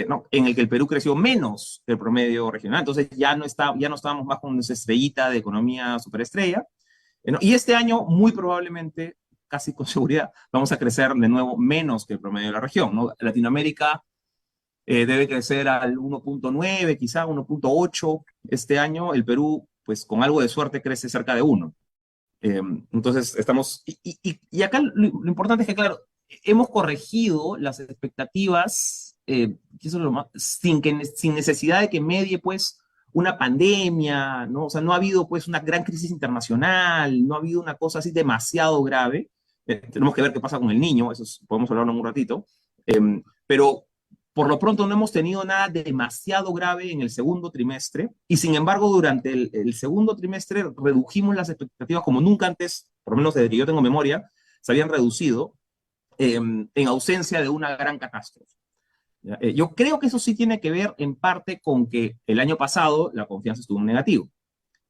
no, en el que el Perú creció menos que el promedio regional. Entonces ya no estábamos más con esa estrellita de economía superestrella. ¿No? Y este año, muy probablemente, casi con seguridad, vamos a crecer de nuevo menos que el promedio de la región, ¿no? Latinoamérica debe crecer al 1.9, quizá 1.8 este año. El Perú, pues con algo de suerte, crece cerca de 1. Entonces, y acá lo importante es que, claro, hemos corregido las expectativas, y eso es lo más, sin necesidad de que medie, pues, una pandemia, ¿no? O sea, no ha habido, pues, una gran crisis internacional, no ha habido una cosa así demasiado grave. Tenemos que ver qué pasa con el niño, podemos hablarlo en un ratito. Pero por lo pronto no hemos tenido nada demasiado grave en el segundo trimestre y sin embargo durante el segundo trimestre redujimos las expectativas como nunca antes, por lo menos desde que yo tengo memoria, se habían reducido en ausencia de una gran catástrofe. ¿Ya? Yo creo que eso sí tiene que ver en parte con que el año pasado la confianza estuvo en negativo.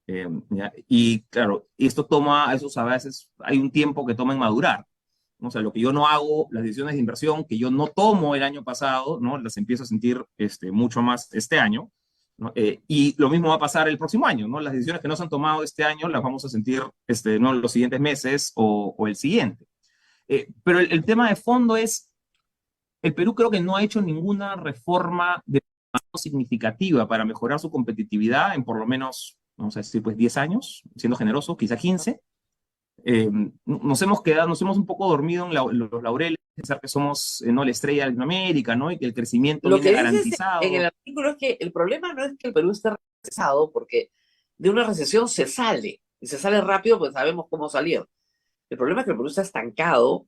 ¿Ya? Y claro, esto toma, eso a veces hay un tiempo que toma en madurar, ¿no? O sea, lo que yo no hago, las decisiones de inversión que yo no tomo el año pasado, ¿no? Las empiezo a sentir mucho más este año, ¿no? Y lo mismo va a pasar el próximo año, ¿no? Las decisiones que no se han tomado este año las vamos a sentir, ¿no? Los siguientes meses o el siguiente. Pero el tema de fondo es, el Perú creo que no ha hecho ninguna reforma significativa para mejorar su competitividad en por lo menos, vamos a decir, pues 10 años, siendo generoso, quizá 15. Nos hemos un poco dormido en los laureles, pensar que somos no, la estrella de Latinoamérica, ¿no? Y que el crecimiento Lo viene que dices en el garantizado. artículo es que el problema no es que el Perú esté recesado, porque de una recesión se sale, y se sale rápido, pues sabemos cómo salir. El problema es que el Perú está estancado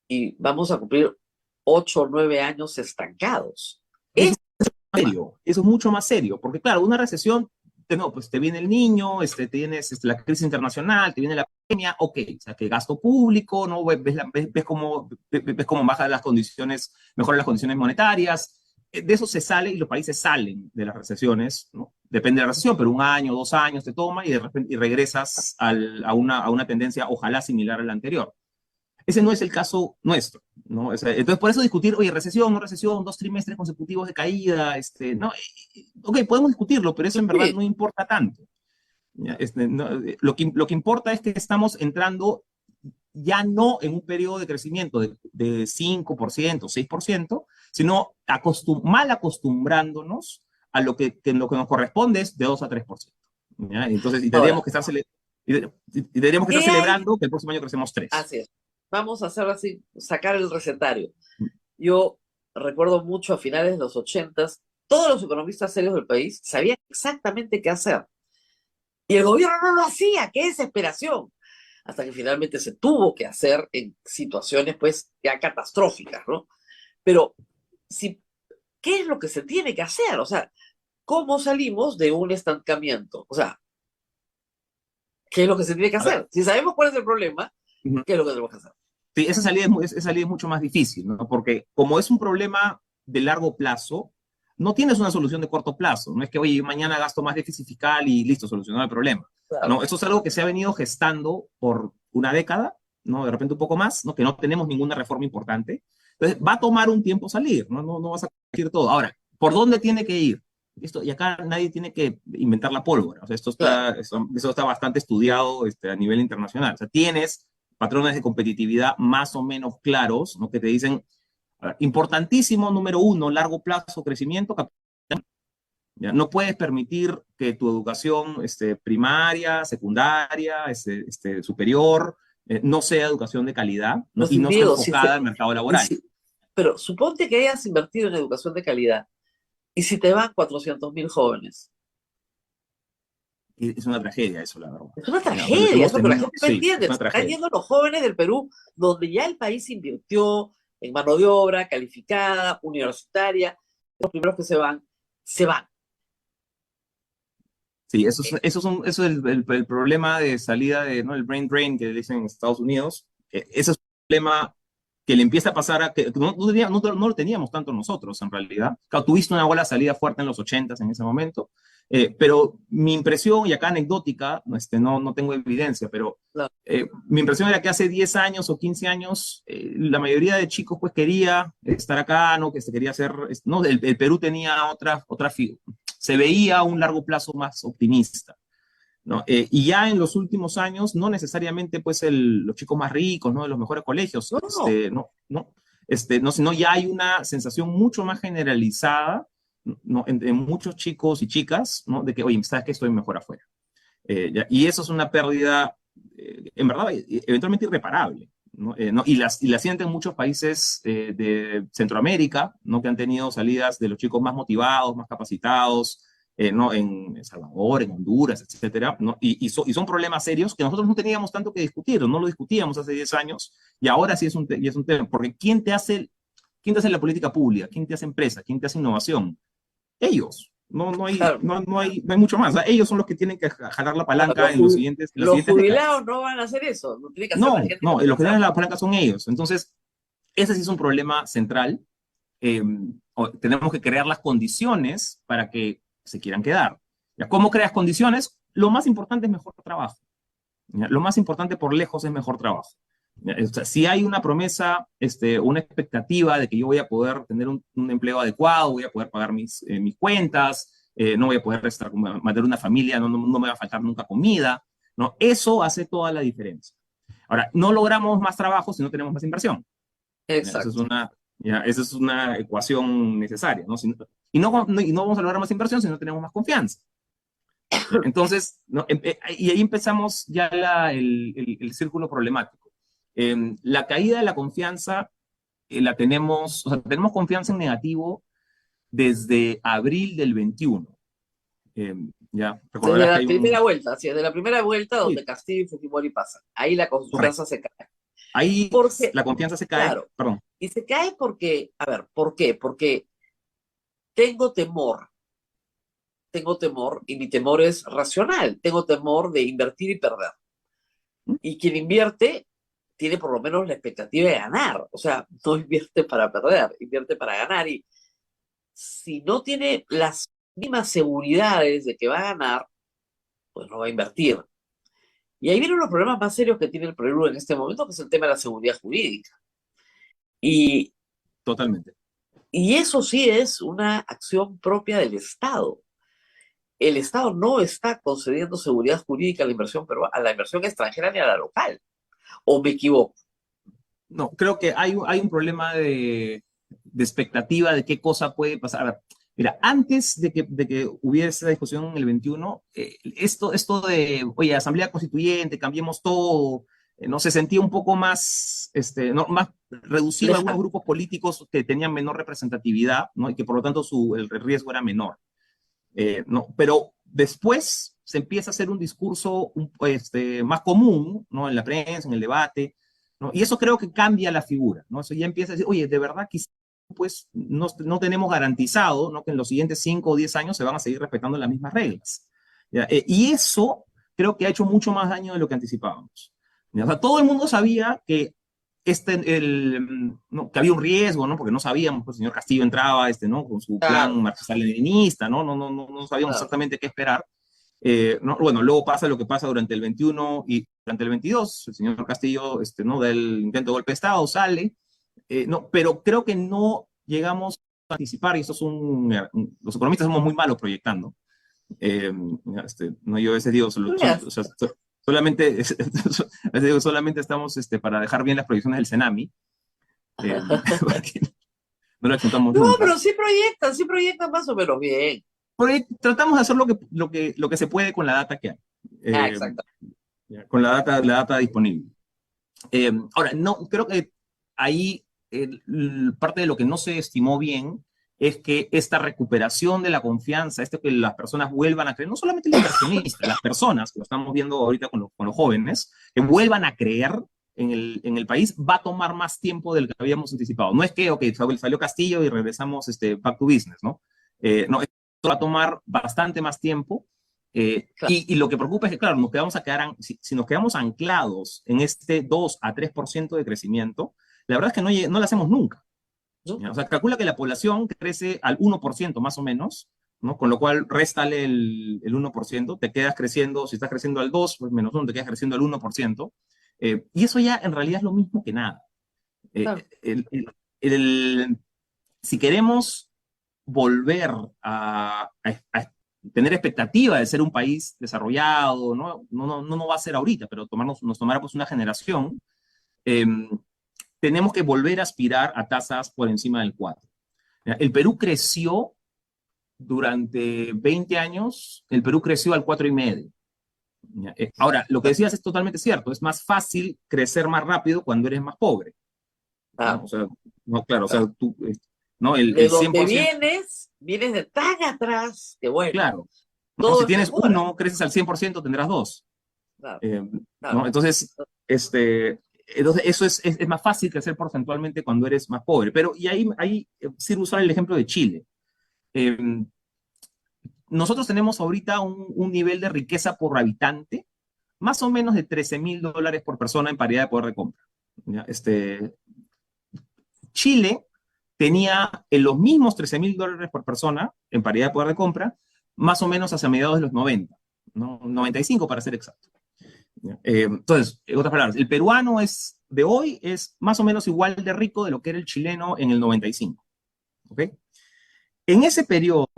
y vamos a cumplir 8 o 9 años estancados. Y eso Es es serio, eso es mucho más serio, porque claro, una recesión, no, pues te viene el niño, tienes la crisis internacional, te viene la pandemia, ok, o sea, que gasto público, ¿no? Ves cómo bajan las condiciones, mejoran las condiciones monetarias, de eso se sale y los países salen de las recesiones, ¿no? Depende de la recesión, pero un año, 2 años te toma y de repente y regresas a una tendencia ojalá similar a la anterior. Ese no es el caso nuestro, ¿no? O sea, entonces, por eso discutir, oye, recesión, no recesión, 2 trimestres consecutivos de caída, no, ok, podemos discutirlo, pero eso en verdad sí, no importa tanto. ¿Ya? No, lo que importa es que estamos entrando ya no en un periodo de crecimiento de 5%, 6%, sino mal acostumbrándonos a lo que nos corresponde es de 2 a 3%. ¿Ya? Entonces, ahora, y tendríamos que estar ¿qué hay? celebrando que el próximo año crecemos 3. Así es. Vamos a hacer así, sacar el recetario. Yo recuerdo mucho a finales de los 80, todos los economistas serios del país sabían exactamente qué hacer. Y el gobierno no lo hacía, qué desesperación. Hasta que finalmente se tuvo que hacer en situaciones pues ya catastróficas, ¿no? Pero, si, ¿qué es lo que se tiene que hacer? O sea, ¿cómo salimos de un estancamiento? O sea, ¿qué es lo que se tiene que A ver, hacer? Si sabemos cuál es el problema, ¿qué es lo que tenemos que hacer? sí, esa salida es mucho más difícil, ¿no? Porque como es un problema de largo plazo, no tienes una solución de corto plazo. No es que, oye, mañana gasto más déficit fiscal y listo, solucionado el problema. Claro. No, eso es algo que se ha venido gestando por una década, ¿no? De repente un poco más, ¿no? Que no tenemos ninguna reforma importante. Entonces, va a tomar un tiempo salir, ¿no? No vas a corregir todo. Ahora, ¿por dónde tiene que ir? Y acá nadie tiene que inventar la pólvora. O sea, Claro. eso está bastante estudiado a nivel internacional. O sea, tienes patrones de competitividad más o menos claros, ¿no? Que te dicen, importantísimo, número uno, largo plazo, crecimiento, ¿ya? No puedes permitir que tu educación primaria, secundaria, superior, no sea educación de calidad, ¿no? Pues Y no esté Diego, enfocada al mercado laboral. pero suponte que hayas invertido en educación de calidad y si te van 400.000 jóvenes. Y es una tragedia eso, la verdad. Es una Ya, o sea, lo que tragedia, es hemos lo que la tenido, gente no sí, es entiende. una Se están tragedia. yendo los jóvenes del Perú, donde ya el país invirtió en mano de obra calificada, universitaria. Los primeros que se van, se van. Sí, eso es el problema de salida de, ¿no? El brain drain que dicen en Estados Unidos. Ese es un problema que le empieza a pasar a que no lo teníamos tanto nosotros en realidad. Claro, tuviste una buena salida fuerte en los 80s en ese momento, pero mi impresión, y acá anecdótica, no tengo evidencia, pero No, mi impresión era que hace 10 años o 15 años la mayoría de chicos pues quería estar acá, ¿no? Que se quería hacer, ¿no? El Perú tenía otra figura, se veía a un largo plazo más optimista, ¿no? Y ya en los últimos años, no necesariamente pues los chicos más ricos, ¿no? De los mejores colegios, no, no. no, sino ya hay una sensación mucho más generalizada, ¿no? En muchos chicos y chicas, ¿no? De que, oye, sabes que estoy mejor afuera. Y eso es una pérdida, en verdad, eventualmente irreparable, ¿no? Y la sienten muchos países de Centroamérica, ¿no? Que han tenido salidas de los chicos más motivados, más capacitados, ¿no? En El Salvador, en Honduras, etcétera, ¿no? Y son problemas serios que nosotros no teníamos tanto que discutir, no lo discutíamos hace 10 años, y ahora sí es un tema, porque ¿quién te hace la política pública? ¿Quién te hace empresa? ¿Quién te hace innovación? Ellos. Claro, No hay mucho más. O sea, ellos son los que tienen que jalar la palanca en las los siguientes jubilados décadas. no van a hacer eso. No tiene que hacer la gente Los que comenzar. tienen la palanca son ellos. Entonces, ese sí es un problema central. Eh, tenemos que crear las condiciones para que se quieran quedar. ¿Ya? ¿Cómo creas condiciones? Lo más importante es mejor trabajo. ¿Ya? Lo más importante por lejos es mejor trabajo. ¿Ya? O sea, si hay una promesa, una expectativa de que yo voy a poder tener un empleo adecuado, voy a poder pagar mis cuentas, no voy a poder mantener una familia, no me va a faltar nunca comida, ¿no? Eso hace toda la diferencia. Ahora, no logramos más trabajo si no tenemos más inversión. Exacto. Esa es una ecuación necesaria, ¿no? Y no vamos a lograr más inversión si no tenemos más confianza. Entonces, ¿no? Y ahí empezamos ya el círculo problemático. La caída de la confianza o sea, tenemos confianza en negativo desde abril del 21. Ya, Desde recordarás que la hay primera vuelta, sí, desde la primera vuelta Sí, donde Castillo y Fujimori pasan. Ahí la correcto. confianza se cae. Ahí Porque, la confianza se cae, claro, perdón. y se cae porque, a ver, ¿por qué? Porque tengo temor, y mi temor es racional, tengo temor de invertir y perder. Y quien invierte tiene por lo menos la expectativa de ganar, o sea, no invierte para perder, invierte para ganar. Y si no tiene las mismas seguridades de que va a ganar, pues no va a invertir. Y ahí vienen los problemas más serios que tiene el Perú en este momento, que es el tema de la seguridad jurídica. Y, Totalmente. y eso sí es una acción propia del Estado. El Estado no está concediendo seguridad jurídica a la inversión peruana, a la inversión extranjera ni a la local. ¿O me equivoco? No, creo que hay un problema de expectativa de qué cosa puede pasar. A ver, mira, antes de que hubiera esa discusión en el 21, esto de, oye, Asamblea Constituyente, cambiemos todo, no se sentía un poco más, más reducido a algunos Lejano. grupos políticos que tenían menor representatividad, ¿no? Y que por lo tanto el riesgo era menor. ¿No? Pero después se empieza a hacer un discurso más común, ¿no? En la prensa, en el debate, ¿no? Y eso creo que cambia la figura, ¿no? Eso ya empieza a decir, oye, de verdad quizás pues no tenemos garantizado, ¿no? Que en los siguientes 5 o 10 años se van a seguir respetando las mismas reglas. ¿Ya? Y eso creo que ha hecho mucho más daño de lo que anticipábamos. ¿Ya? O sea, todo el mundo sabía que no, que había un riesgo, ¿no? Porque no sabíamos, pues el señor Castillo entraba, ¿no? Con su plan Claro, marxista-leninista, ¿no? No sabíamos claro. exactamente qué esperar. ¿No? Bueno, luego pasa lo que pasa durante el 21 y durante el 22, el señor Castillo, ¿no? Da el intento de golpe de Estado, sale, no, pero creo que no llegamos a anticipar, y eso es los economistas somos muy malos proyectando. No, yo a veces digo, o sea, solamente, a veces digo, solamente estamos para dejar bien las proyecciones del CENAMI, porque no las contamos No, nunca. pero sí proyectan más o menos bien. Tratamos de hacer lo que se puede con la data que hay, Ah, eh, exacto. con la data disponible. Ahora, no, creo que ahí parte de lo que no se estimó bien es que esta recuperación de la confianza, esto que las personas vuelvan a creer, no solamente el inversionista, las personas, que lo estamos viendo ahorita con los jóvenes, que vuelvan a creer en el país, va a tomar más tiempo del que habíamos anticipado. No es que, ok, salió Castillo y regresamos back to business, ¿no? No, esto va a tomar bastante más tiempo. Claro. Y lo que preocupa es que, claro, si nos quedamos anclados en este 2 a 3% de crecimiento, la verdad es que no lo hacemos nunca. ¿No? ¿Ya? O sea, calcula que la población crece al 1% más o menos, ¿no? Con lo cual, réstale el 1%, te quedas creciendo, si estás creciendo al 2, pues menos 1, te quedas creciendo al 1%. Y eso ya en realidad es lo mismo que nada. Eh, Claro. el- el- el- si queremos volver a tener expectativa de ser un país desarrollado, no va a ser ahorita, pero nos tomará pues una generación, eh, tenemos que volver a aspirar a tasas por encima del 4. El Perú creció durante 20 años, el Perú creció al 4,5. Ahora, lo que decías es totalmente cierto, es más fácil crecer más rápido cuando eres más pobre, ¿no? Claro, O sea, no, claro, o sea, claro. tú, ¿no? El De donde 100%, vienes de tan atrás que bueno, claro, ¿no? Si todo es tienes mejora. uno, creces al 100%, tendrás dos. Claro, Eh, ¿No? claro. Entonces eso es más fácil crecer porcentualmente cuando eres más pobre. Pero, y ahí sirve usar el ejemplo de Chile. Eh, Nosotros tenemos ahorita un nivel de riqueza por habitante más o menos de $13,000 por persona en paridad de poder de compra. ¿Ya? Chile tenía en los mismos $13.000 por persona en paridad de poder de compra, más o menos hacia mediados de los 90, ¿no? 95 para ser exacto. Entonces, en otras palabras, el peruano de hoy es más o menos igual de rico de lo que era el chileno en el 95. ¿Ok? En ese periodo,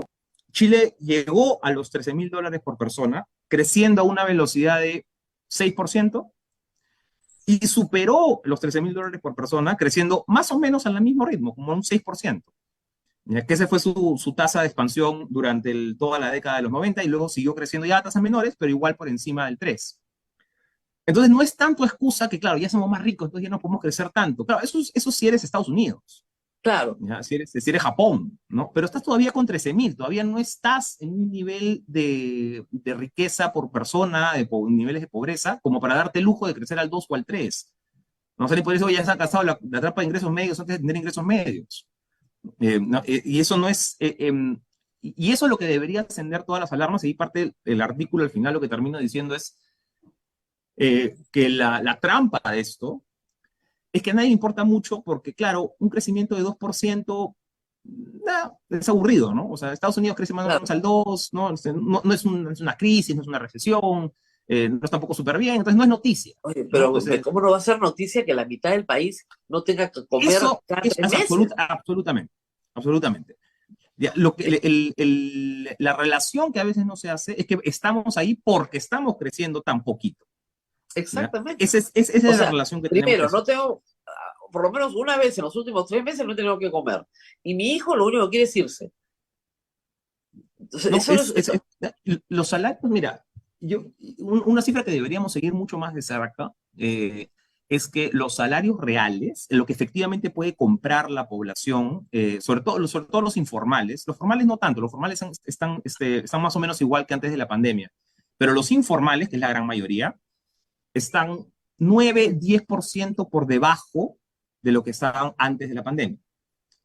Chile llegó a los $13.000 por persona, creciendo a una velocidad de 6%, y superó los $13.000 por persona, creciendo más o menos al mismo ritmo, como un 6%. ¿Ya? Que esa fue su tasa de expansión durante toda la década de los 90 y luego siguió creciendo ya a tasas menores, pero igual por encima del 3. Entonces no es tanto excusa que, claro, ya somos más ricos, entonces ya no podemos crecer tanto. Claro, eso sí eres Estados Unidos. Claro. ¿Ya? Si eres Japón, ¿no? Pero estás todavía con 13.000, todavía no estás en un nivel de riqueza por persona, niveles de pobreza, como para darte el lujo de crecer al 2 o al 3. No sé, por eso ya se ha alcanzado la trampa de ingresos medios antes de tener ingresos medios. No, y eso no es... y eso es lo que debería encender todas las alarmas, y ahí parte el artículo al final lo que termino diciendo es que la trampa de esto es que a nadie le importa mucho porque, claro, un crecimiento de 2%, es aburrido, ¿no? O sea, Estados Unidos crece más o menos al 2, ¿no? No es una crisis, no es una recesión, no es tampoco súper bien, entonces no es noticia. Oye, pero ¿no? Entonces, ¿cómo no va a ser noticia que la mitad del país no tenga que comer cada 3 meses? Absolutamente, absolutamente. Ya, la relación que a veces no se hace es que estamos ahí porque estamos creciendo tan poquito. Exactamente. Esa es O la sea, relación que primero, tenemos. no tengo, por lo menos una vez en los últimos 3 meses no he tenido que comer. Y mi hijo lo único que quiere es irse. Entonces, No, eso los salarios, mira, una cifra que deberíamos seguir mucho más de cerca es que los salarios reales, lo que efectivamente puede comprar la población, sobre todo los informales, los formales no tanto, los formales están más o menos igual que antes de la pandemia, pero los informales, que es la gran mayoría, están 9-10% por debajo de lo que estaban antes de la pandemia.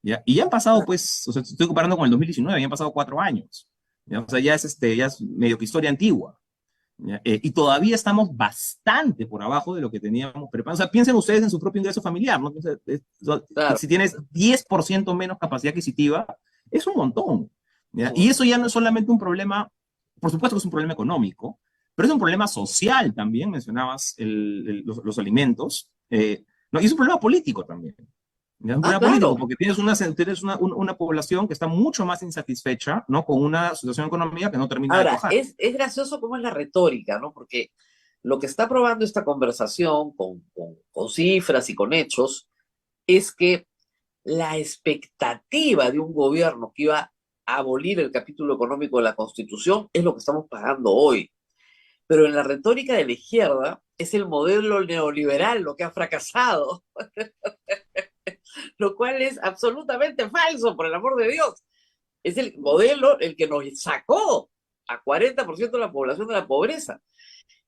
¿Ya? Y ya han pasado, pues, o sea, estoy comparando con el 2019, ya han pasado 4 años. ¿Ya? O sea, ya es medio que historia antigua. ¿Ya? Y todavía estamos bastante por abajo de lo que teníamos preparado. O sea, piensen ustedes en su propio ingreso familiar, ¿no? Entonces, claro. si tienes 10% menos capacidad adquisitiva, es un montón. ¿Ya? Y eso ya no es solamente un problema, por supuesto que es un problema económico, pero es un problema social también, mencionabas los alimentos, ¿no? Y es un problema político también. Ya es un problema político, Claro. porque tienes una población que está mucho más insatisfecha, ¿no? Con una situación económica que no termina de Ahora, cuajar. es gracioso cómo es la retórica, ¿no? Porque lo que está probando esta conversación con cifras y con hechos es que la expectativa de un gobierno que iba a abolir el capítulo económico de la Constitución es lo que estamos pagando hoy. Pero en la retórica de la izquierda es el modelo neoliberal lo que ha fracasado, lo cual es absolutamente falso, por el amor de Dios. Es el modelo el que nos sacó a 40% de la población de la pobreza.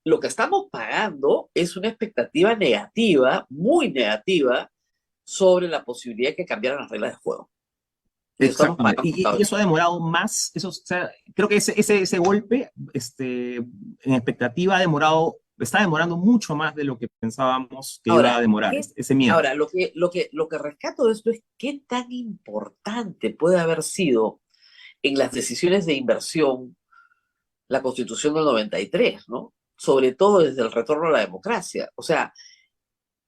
Lo que estamos pagando es una expectativa negativa, muy negativa, sobre la posibilidad de que cambiaran las reglas de juego. Y lo estamos Exactamente. pagando Y eso ha demorado más, o sea, creo que ese golpe en expectativa está demorando mucho más de lo que pensábamos que iba a Ahora, demorar, ese miedo. lo que rescato de esto es qué tan importante puede haber sido en las decisiones de inversión la Constitución del 93, ¿no? Sobre todo desde el retorno a la democracia. O sea,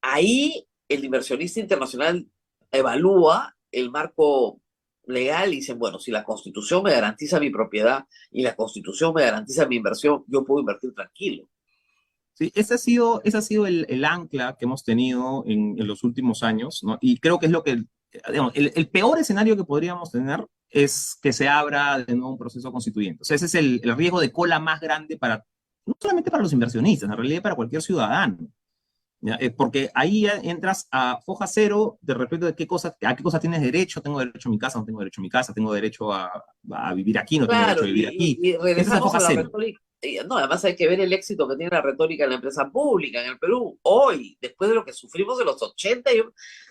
ahí el inversionista internacional evalúa el marco legal y dicen, bueno, si la Constitución me garantiza mi propiedad y la Constitución me garantiza mi inversión, yo puedo invertir tranquilo. Sí, ese ha sido el ancla que hemos tenido en los últimos años, ¿no? Y creo que es lo que, digamos, el peor escenario que podríamos tener es que se abra de nuevo un proceso constituyente. O sea, ese es el riesgo de cola más grande no solamente para los inversionistas, en realidad para cualquier ciudadano. ¿Ya? Porque ahí ya entras a foja cero de respecto de a qué cosa tienes derecho. Tengo derecho a mi casa, no tengo derecho a mi casa, tengo derecho a vivir aquí, no tengo derecho Claro, a vivir aquí. y Esa es la regresamos foja a la cero. retórica. No, además hay que ver el éxito que tiene la retórica en la empresa pública en el Perú. Hoy, después de lo que sufrimos de los 80,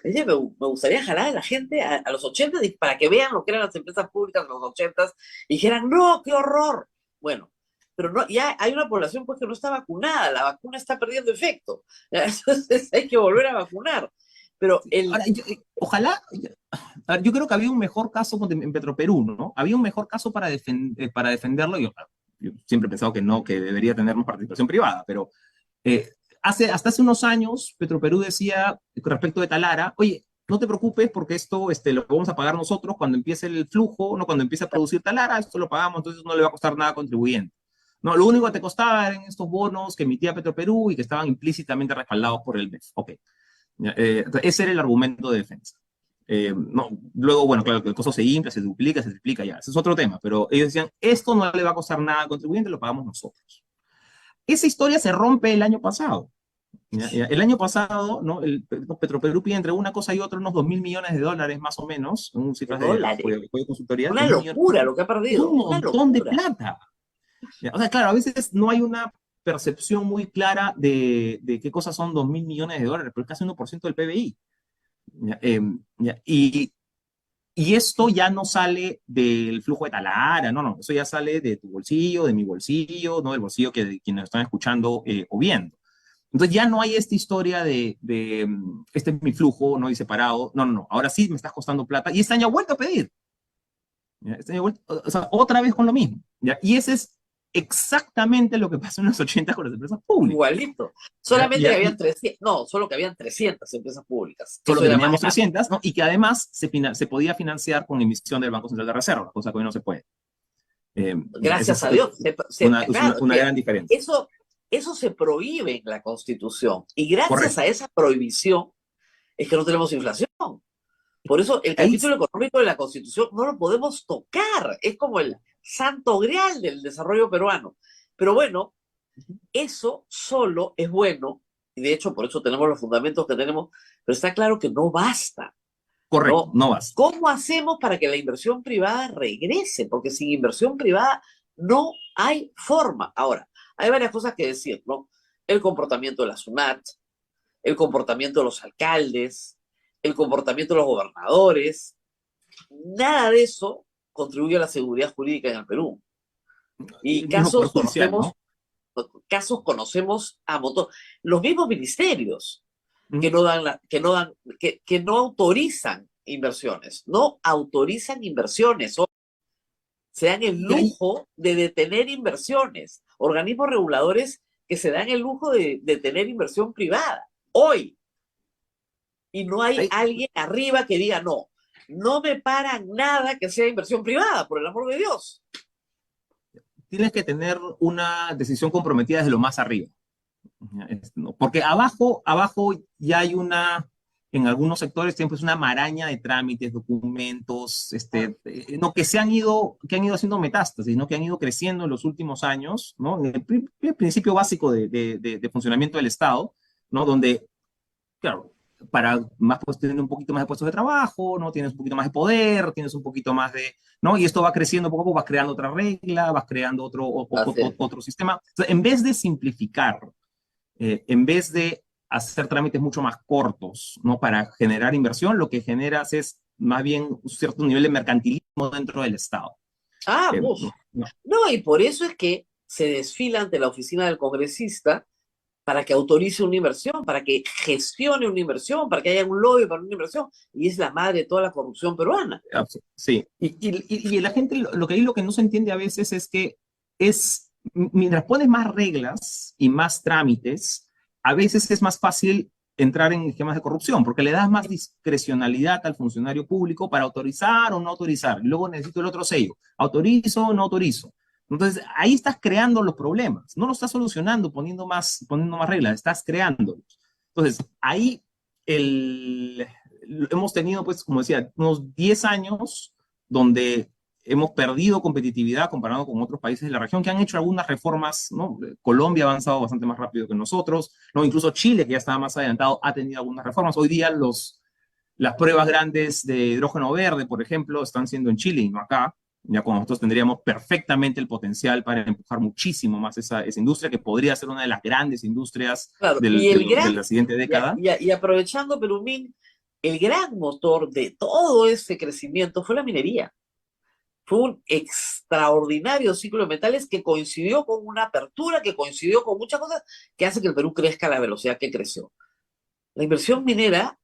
me gustaría jalar a la gente a los 80 para que vean lo que eran las empresas públicas de los 80 y dijeran, no, qué horror. Bueno, pero no, ya hay una población pues que no está vacunada, la vacuna está perdiendo efecto. Entonces hay que volver a vacunar. Pero Ahora, ojalá, a ver, yo creo que había un mejor caso en Petroperú, ¿no? Había un mejor caso para defenderlo. Yo siempre he pensado que no, que debería tener más participación privada, pero eh, hasta hace unos años, Petroperú decía con respecto de Talara, oye, no te preocupes porque esto lo vamos a pagar nosotros cuando empiece el flujo, ¿no? Cuando empiece a producir Talara, esto lo pagamos, entonces no le va a costar nada al contribuyente. No, lo único que te costaba eran estos bonos que emitía Petroperú y que estaban implícitamente respaldados por el MEF. Ok. Ese era el argumento de defensa. No, luego, bueno, claro, que el costo se infla, se duplica, se triplica, ya, ese es otro tema, pero ellos decían, esto no le va a costar nada al contribuyente, lo pagamos nosotros. Esa historia se rompe el año pasado. El año pasado, ¿no? Petroperú pide entre una cosa y otra unos 2.000 millones de dólares más o menos, en cifras de dólares. consultoría. Una locura lo que ha perdido. Un Una montón de locura. plata. O sea, claro, a veces no hay una percepción muy clara de qué cosas son 2.000 millones de dólares, pero es casi 1% del PBI. ¿Ya? Y esto ya no sale del flujo de Talara, no, eso ya sale de tu bolsillo, de mi bolsillo, no del bolsillo de quienes están escuchando o viendo. Entonces ya no hay esta historia este es mi flujo, no y separado, no, ahora sí me estás costando plata y este año ha vuelto a pedir. ¿Ya? Este año ha vuelto, o sea, otra vez con lo mismo. ¿Ya? Y ese es exactamente lo que pasó en los 80 con las empresas públicas. Igualito. Solamente que habían 300, no, solo que habían 300 empresas públicas. Solo Eso que era teníamos más 300, ¿no? Y que además se podía financiar con la emisión del Banco Central de Reserva, cosa que hoy no se puede. Gracias a Dios. Es una gran diferencia. Eso se prohíbe en la Constitución. Y gracias Correcto. a esa prohibición es que no tenemos inflación. Por eso el capítulo económico de la Constitución no lo podemos tocar. Es como el santo grial del desarrollo peruano. Pero bueno, eso solo es bueno, y de hecho por eso tenemos los fundamentos que tenemos, pero está claro que no basta. Correcto, no basta. ¿Cómo hacemos para que la inversión privada regrese? Porque sin inversión privada no hay forma. Ahora, hay varias cosas que decir, ¿no? El comportamiento de la SUNAT, el comportamiento de los alcaldes, el comportamiento de los gobernadores. Nada de eso contribuye a la seguridad jurídica en el Perú. Y casos conocemos a montón. Los mismos ministerios que no autorizan inversiones. No autorizan inversiones. Se dan el lujo de detener inversiones. Organismos reguladores que se dan el lujo de detener inversión privada. Hoy. Y no hay alguien arriba que diga, no me paran nada que sea inversión privada, por el amor de Dios. Tienes que tener una decisión comprometida desde lo más arriba. Porque abajo ya hay en algunos sectores pues una maraña de trámites, documentos, que han ido haciendo metástasis, ¿no? Que han ido creciendo en los últimos años, ¿no? En el principio básico de funcionamiento del Estado, ¿no? Donde, claro, para más pues tener un poquito más de puestos de trabajo, ¿no? Tienes un poquito más de poder, tienes un poquito más ¿no? Y esto va creciendo poco a poco, vas creando otra regla, vas creando otro sistema. O sea, en vez de simplificar, en vez de hacer trámites mucho más cortos, ¿no? Para generar inversión, lo que generas es más bien un cierto nivel de mercantilismo dentro del Estado. No, y por eso es que se desfila ante la oficina del congresista para que autorice una inversión, para que gestione una inversión, para que haya un lobby para una inversión, y es la madre de toda la corrupción peruana. Sí, y la gente, lo que no se entiende a veces es que mientras pones más reglas y más trámites, a veces es más fácil entrar en esquemas de corrupción, porque le das más discrecionalidad al funcionario público para autorizar o no autorizar. Luego necesito el otro sello, autorizo o no autorizo. Entonces, ahí estás creando los problemas. No lo estás solucionando poniendo más reglas, estás creándolos. Entonces, ahí hemos tenido, pues, como decía, unos 10 años donde hemos perdido competitividad comparado con otros países de la región que han hecho algunas reformas, ¿no? Colombia ha avanzado bastante más rápido que nosotros, ¿no? Incluso Chile, que ya estaba más adelantado, ha tenido algunas reformas. Hoy día las pruebas grandes de hidrógeno verde, por ejemplo, están siendo en Chile y no acá. Ya con nosotros tendríamos perfectamente el potencial para empujar muchísimo más esa industria, que podría ser una de las grandes industrias de la siguiente década. Y aprovechando, Perumín, el gran motor de todo ese crecimiento fue la minería. Fue un extraordinario ciclo de metales que coincidió con una apertura, que coincidió con muchas cosas, que hace que el Perú crezca a la velocidad que creció. La inversión minera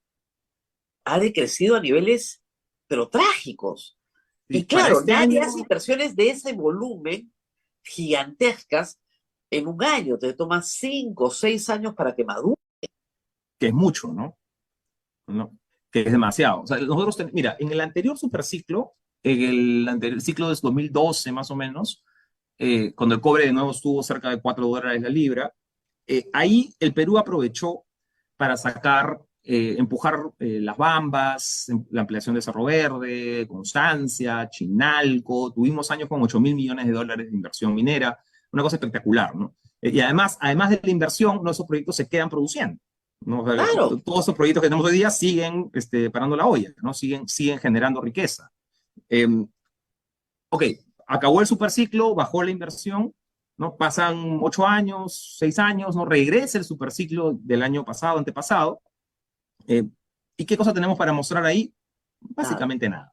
ha decrecido a niveles, pero trágicos. Sí, Y para claro, este nadie año, hace inversiones de ese volumen gigantescas en un año. Te toma 5 o 6 años para que madure. que es mucho, ¿no? ¿No? Que es demasiado. O sea, nosotros, mira, en el anterior superciclo, en el anterior ciclo de 2012 más o menos, cuando el cobre de nuevo estuvo cerca de $4 la libra, ahí el Perú aprovechó para sacar, empujar las Bambas, la ampliación de Cerro Verde, Constancia, Chinalco. Tuvimos años con $8.000 millones de inversión minera, una cosa espectacular, ¿no? Y además de la inversión, ¿no? Esos proyectos se quedan produciendo, ¿no? O sea, Claro, todos esos proyectos que tenemos hoy día siguen parando la olla, ¿no? Siguen generando riqueza. Eh, ok, acabó el superciclo, bajó la inversión, ¿no? Pasan 8 años, 6 años, ¿no? Regresa el superciclo del año pasado, antepasado. eh, ¿Y qué cosa tenemos para mostrar ahí? nada. Básicamente nada.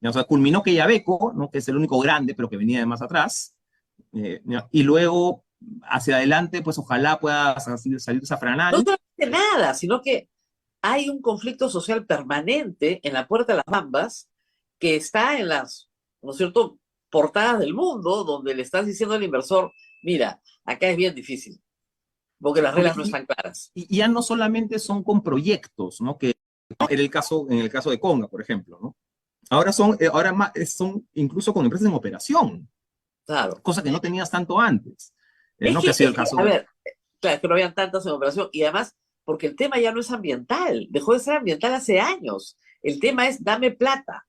O sea, culminó Quellaveco, ¿no? Que es el único grande, pero que venía de más atrás. Y luego, hacia adelante, pues ojalá pueda salir No Zafranal. solamente nada, sino que hay un conflicto social permanente en la Puerta de las Bambas que está en las, ¿no es cierto?, portadas del mundo, donde le estás diciendo al inversor, mira, acá es bien difícil, porque las Porque, reglas no están claras. y ya no solamente son con proyectos, ¿no? Que ¿no? En el caso de Conga, por ejemplo, ¿no? Ahora son incluso con empresas en operación, Claro. cosa que no tenías tanto antes, Es ¿no? que, Que ha sido es el que, caso a de... ver, claro, es que no habían tantas en operación y además porque el tema ya no es ambiental, dejó de ser ambiental hace años. El tema es dame plata.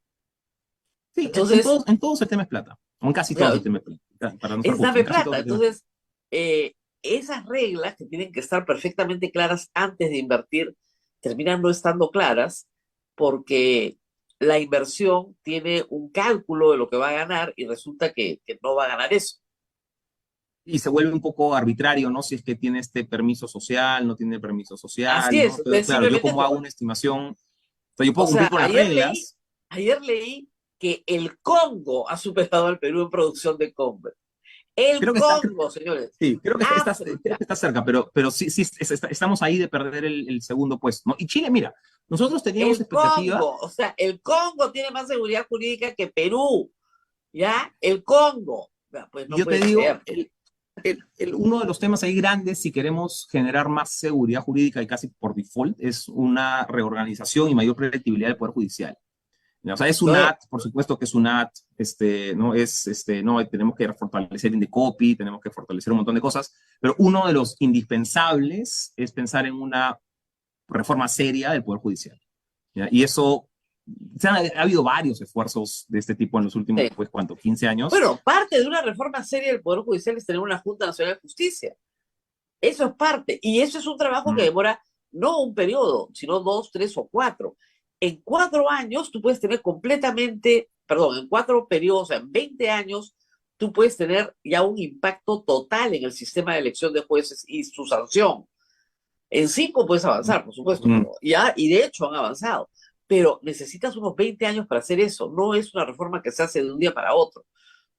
Sí, Entonces, en todos el tema es plata, o en casi todos claro, el tema es plata, para no ser es justo, en dame casi todos plata. el tema es Entonces, esas reglas que tienen que estar perfectamente claras antes de invertir terminan no estando claras porque la inversión tiene un cálculo de lo que va a ganar y resulta que no va a ganar eso. y se vuelve un poco arbitrario, ¿no? Si es que tiene este permiso social, no tiene permiso Así social, ¿no? es, Entonces, entonces claro, yo simplemente como tú, hago una estimación, o sea, yo o puedo cumplir sea, con las reglas. ayer leí que el Congo ha superado al Perú en producción de cobre. El Creo que está, Congo, señores. sí, creo África. que está cerca, pero sí, sí, estamos ahí de perder el segundo puesto, ¿no? Y Chile, mira, nosotros teníamos El expectativa, Congo, o sea, el Congo tiene más seguridad jurídica que Perú, ¿ya? El Congo. Ya, pues y no yo te puede digo, ser. uno de los temas ahí grandes, si queremos generar más seguridad jurídica y casi por default, es una reorganización y mayor predictibilidad del Poder Judicial. O sea, es un Entonces, AT, por supuesto que es un AT, no, tenemos que fortalecer Indecopy, tenemos que fortalecer un montón de cosas, pero uno de los indispensables es pensar en una reforma seria del Poder Judicial. ¿Ya? Y eso, ha habido varios esfuerzos de este tipo en los últimos, sí. pues, ¿cuánto? 15 años. Bueno, parte de una reforma seria del Poder Judicial es tener una Junta Nacional de Justicia. Eso es parte. Y eso es un trabajo que Mm. demora no un periodo, sino 2, 3 o 4. En 4 años tú puedes tener completamente, perdón, en 4 periodos, o sea, en 20 años, tú puedes tener ya un impacto total en el sistema de elección de jueces y su sanción. En 5 puedes avanzar, por supuesto, Mm. pero ya, y de hecho han avanzado. Pero necesitas unos 20 años para hacer eso. No es una reforma que se hace de un día para otro.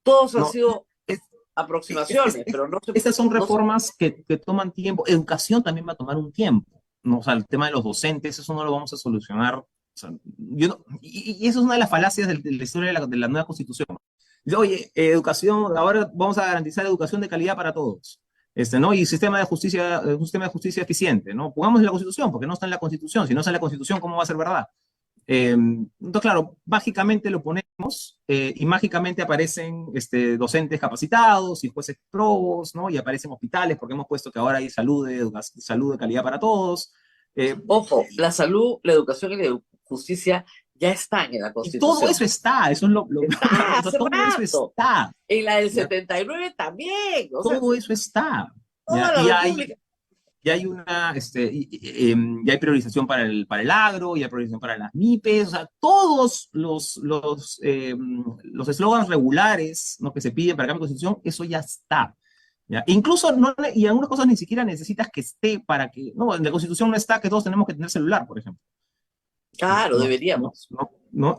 Todos han No, sido es, aproximaciones, pero estas son no se reformas que toman tiempo. Educación también va a tomar un tiempo, ¿no? O sea, el tema de los docentes, eso no lo vamos a solucionar. O sea, y eso es una de las falacias de la historia de la nueva constitución. Dice, oye, educación, ahora vamos a garantizar educación de calidad para todos. ¿No? Y un sistema de justicia eficiente, ¿no? Pongamos en la constitución, porque no está en la constitución. Si no está en la constitución, ¿cómo va a ser verdad? Entonces, claro, mágicamente lo ponemos y mágicamente aparecen docentes capacitados y jueces probos, ¿no? Y aparecen hospitales porque hemos puesto que ahora hay salud de calidad para todos. Ojo, la salud, la educación y la justicia ya están en la Y todo Constitución. eso está, eso es Está o sea, hace todo eso rato. está, En la del ¿ya? 79 también. O sea, Todo eso está, toda ¿ya? la República. Y hay y hay priorización para el agro, y hay priorización para las MIPES, o sea, todos los eslogans regulares, ¿no? Que se piden para cambiar de constitución, eso ya está. ¿Ya? Incluso, no, y algunas cosas ni siquiera necesitas que esté para que, no, en la constitución no está que todos tenemos que tener celular, por ejemplo. Claro, No, no, deberíamos. no, no,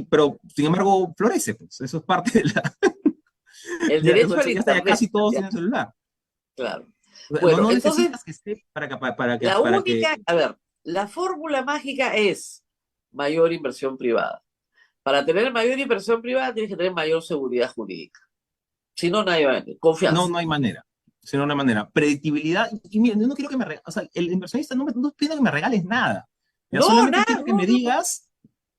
pero sin embargo florece, pues, eso es parte de la, El ya, derecho al ya está, ya Internet. casi todos Ya, tienen celular. claro. O sea, no, Bueno, no entonces, necesitas que esté para que, la para que, única, a ver, la fórmula mágica es mayor inversión privada. Para tener mayor inversión privada tienes que tener mayor seguridad jurídica. Si no, nadie va a venir. No, Confianza. no hay manera. Si no, no hay manera. Predictibilidad. Y mira, yo no quiero que me regales, o sea, el inversionista no pide que me regales nada. Ya No, solamente nada, quiero que no, me no. digas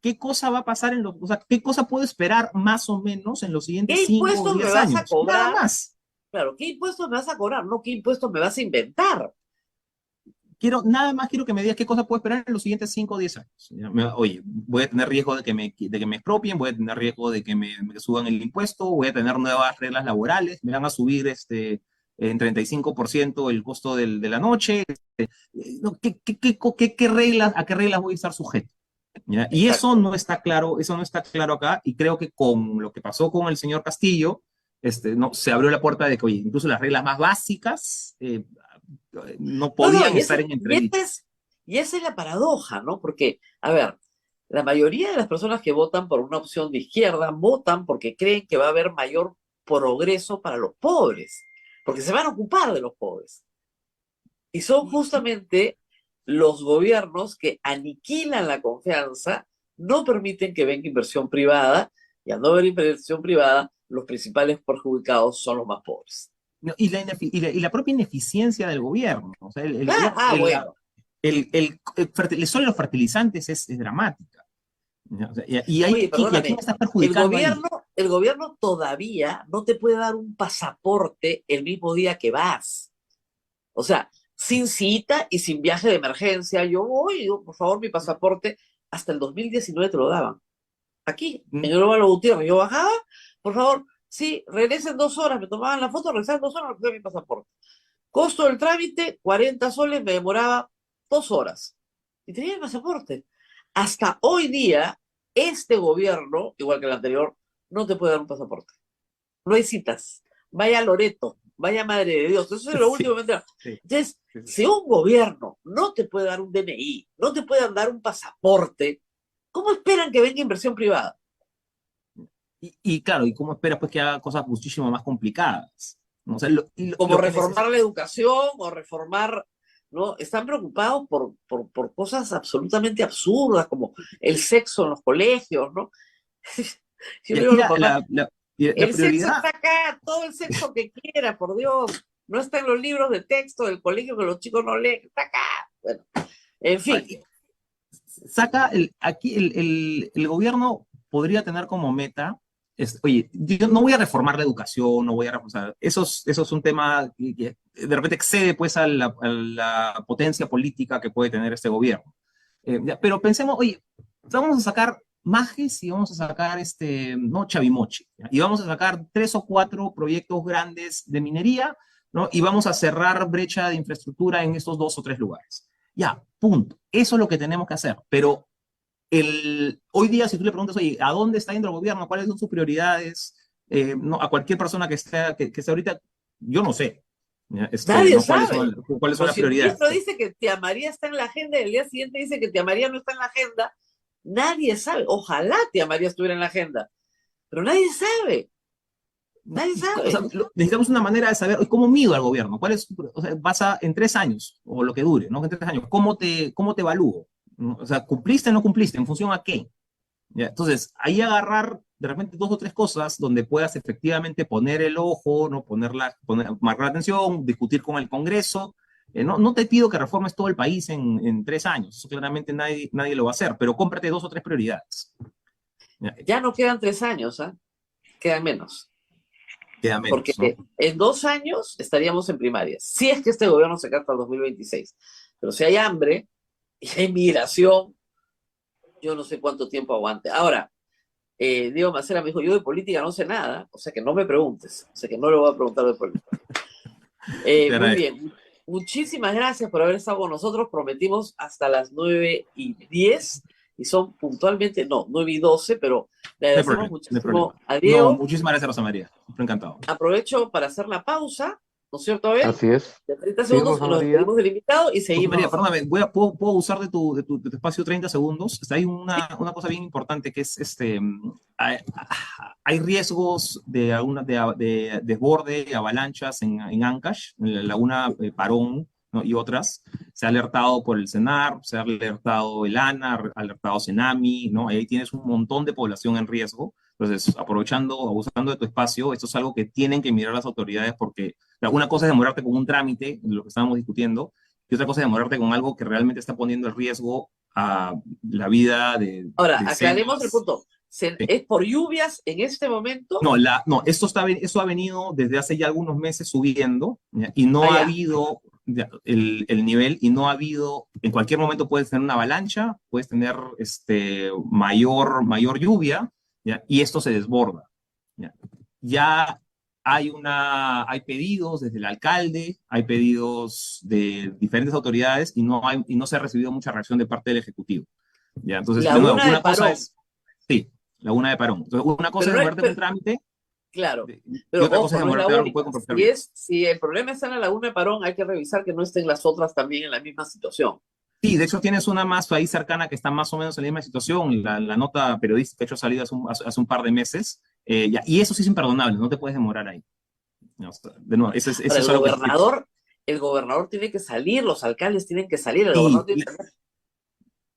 qué cosa va a pasar o sea, qué cosa puedo esperar más o menos en los ¿Qué siguientes 5 o impuestos me 10 vas a años. Nada cobrar? más. Claro, ¿qué impuestos me vas a cobrar? No, ¿qué impuestos me vas a inventar? Nada más quiero que me digas qué cosa puedo esperar en los siguientes 5 o 10 años. Oye, voy a tener riesgo de que me expropien, voy a tener riesgo de que me suban el impuesto, voy a tener nuevas reglas laborales, me van a subir en 35% el costo de la noche. No, ¿a qué reglas voy a estar sujeto? ¿Ya? Y Exacto. eso no está claro acá, y creo que con lo que pasó con el señor Castillo, no, se abrió la puerta de que, oye, incluso las reglas más básicas no No, no, podían estar en entredicho. y esa es la paradoja, ¿no? Porque, a ver, la mayoría de las personas que votan por una opción de izquierda votan porque creen que va a haber mayor progreso para los pobres, porque se van a ocupar de los pobres. Y son justamente los gobiernos que aniquilan la confianza, no permiten que venga inversión privada, y al no haber inversión privada, los principales perjudicados son los más pobres. No, y la propia ineficiencia del gobierno. O sea, Bueno. solo los fertilizantes es dramática. ¿Ya? O sea, Oye, y a quién perdóname, estás perjudicando ahí? el gobierno todavía no te puede dar un pasaporte el mismo día que vas. O sea, sin cita y sin viaje de emergencia. Yo voy y digo, por favor, mi pasaporte. Hasta el 2019 te lo daban. Aquí, ¿Mm? en el Óvalo Gutiérrez. Yo bajaba, por favor, sí, regresen 2 horas. Me tomaban la foto, regresaban 2 horas, recogían mi pasaporte. Costo del trámite, 40 soles, me demoraba 2 horas. Y tenía el pasaporte. Hasta hoy día, este gobierno, igual que el anterior, no te puede dar un pasaporte. No hay citas. Vaya a Loreto, vaya Madre de Dios. Eso es lo último Sí, que me entera. sí, Entonces, sí, sí. si un gobierno no te puede dar un DNI, no te puede dar un pasaporte, ¿cómo esperan que venga inversión privada? Y claro, ¿y cómo esperas pues que haga cosas muchísimo más complicadas? ¿No? O sea, Como lo que reformar la educación o reformar, ¿no? Están preocupados por cosas absolutamente absurdas, como el sexo en los colegios, ¿no? Yo le digo a y los la, papás, la, la- y la el sexo prioridad, está acá, todo el sexo que quiera, por Dios. No está en los libros de texto del colegio que los chicos no leen, está acá. Bueno, en fin, aquí el gobierno podría tener como meta, oye, yo no voy a reformar la educación, no voy a reformar, eso es un tema que de repente excede pues a la potencia política que puede tener este gobierno. Pero pensemos, oye, vamos a sacar Majes y vamos a sacar no, Chavimoche, ¿ya? Y vamos a sacar 3 o 4 proyectos grandes de minería, ¿no? Y vamos a cerrar brecha de infraestructura en estos 2 o 3 lugares. Ya, punto. Eso es lo que tenemos que hacer. Pero hoy día, si tú le preguntas, oye, ¿a dónde está yendo el gobierno? ¿Cuáles son sus prioridades? No, a cualquier persona que esté ahorita, yo no sé. ¿Ya? nadie No, ¿cuáles sabe. son, cuáles son Pero las si el prioridades? ministro dice que Tía María está en la agenda y el día siguiente dice que Tía María no está en la agenda, nadie sabe. Ojalá Tía María estuviera en la agenda, pero nadie sabe, ¿No? nadie O sea, sabe. necesitamos una manera de saber cómo mido al gobierno. O sea, en 3 años, o lo que dure, ¿no? En 3 años, ¿cómo te evalúo? ¿No? O sea, ¿cumpliste o no cumpliste? ¿En función a qué? ¿Ya? Entonces, ahí agarrar de repente 2 o 3 cosas donde puedas efectivamente poner el ojo, ¿no? Marcar la atención, discutir con el Congreso. No te pido que reformes todo el país en 3 años, eso claramente nadie lo va a hacer, pero cómprate 2 o 3 prioridades. ¿Ya? Ya no quedan 3 años, ¿ah? Quedan menos. Queda Porque menos, ¿no? en 2 años estaríamos en primarias, si es que este gobierno se queda hasta el 2026. Pero si hay hambre y hay migración, yo no sé cuánto tiempo aguante. Ahora, Diego Macera me dijo, yo de política no sé nada, o sea que no me preguntes, o sea que no le voy a preguntar de política. Te Muy agradezco. bien, muchísimas gracias por haber estado con nosotros, prometimos hasta las 9:10 y son puntualmente, no, 9:12, pero le No hay agradecemos problema, no hay problema. muchísimo a No, Diego. muchísimas gracias, Rosa María. Siempre encantado. Aprovecho para hacer la pausa, ¿no es cierto, Abel? Así es. De 30 Sí, segundos y Rosa nos María. despedimos del invitado y Rosa seguimos María, nosotros. perdóname, ¿puedo usar de tu espacio 30 segundos? Hay una cosa bien importante que es, hay, hay riesgos de desborde, avalanchas en Ancash, en la laguna Parón, ¿no? Y otras. Se ha alertado por el CENAR, se ha alertado el ANA, ha alertado CENAMI, ¿no? Ahí tienes un montón de población en riesgo. Entonces, aprovechando, abusando de tu espacio, esto es algo que tienen que mirar las autoridades porque una cosa es demorarte con un trámite, lo que estábamos discutiendo, y otra cosa es demorarte con algo que realmente está poniendo en riesgo a la vida Ahora, de aclaremos el decenas. punto. Sí. ¿Es por lluvias en este momento? No, esto ha venido desde hace ya algunos meses subiendo, ¿ya? Y no ha Allá. habido ya, el nivel y no ha habido, en cualquier momento puedes tener una avalancha, puedes tener mayor lluvia, ¿ya? Y esto se desborda. ¿Ya? Ya hay pedidos desde el alcalde, hay pedidos de diferentes autoridades y no se ha recibido mucha reacción de parte del Ejecutivo. ¿Ya? Entonces, de nuevo, Laguna de una cosa Parón. es, sí, Laguna de Parón. Entonces, una cosa Pero es no es, demorarte con un trámite claro, y pero otra cosa ojo, es no es la demorarte algo que única. puede comprometer vidas. Si el problema está en la Laguna de Parón, hay que revisar que no estén las otras también en la misma situación. Sí, de hecho tienes una más ahí cercana que está más o menos en la misma situación, la nota periodística que ha hecho salida hace un par de meses, y eso sí es imperdonable, no te puedes demorar ahí. No, o sea, de nuevo, eso Ahora, es algo que... el gobernador tiene que salir, los alcaldes tienen que salir, el Sí, gobernador tiene que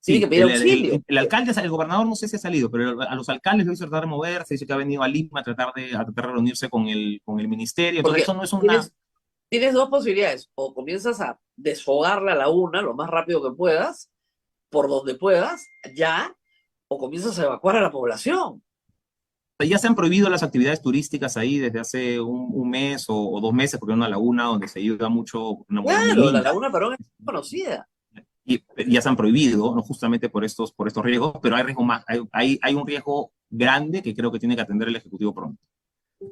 sí, pedir auxilio. el alcalde, el gobernador no sé si ha salido, pero a los alcaldes lo hizo tratar de moverse, dice que ha venido a Lima a tratar de reunirse con el ministerio, entonces Porque eso no es una... tienes dos posibilidades, o comienzas a desfogar la laguna lo más rápido que puedas, por donde puedas, ya, o comienzas a evacuar a la población. Ya se han prohibido las actividades turísticas ahí desde hace un mes o 2 meses, porque es una laguna donde se iba mucho, una laguna muy Claro, la linda, Laguna Parón es conocida. y ya se han prohibido, ¿no? Justamente por estos riesgos, pero hay riesgo más, hay un riesgo grande que creo que tiene que atender el Ejecutivo pronto.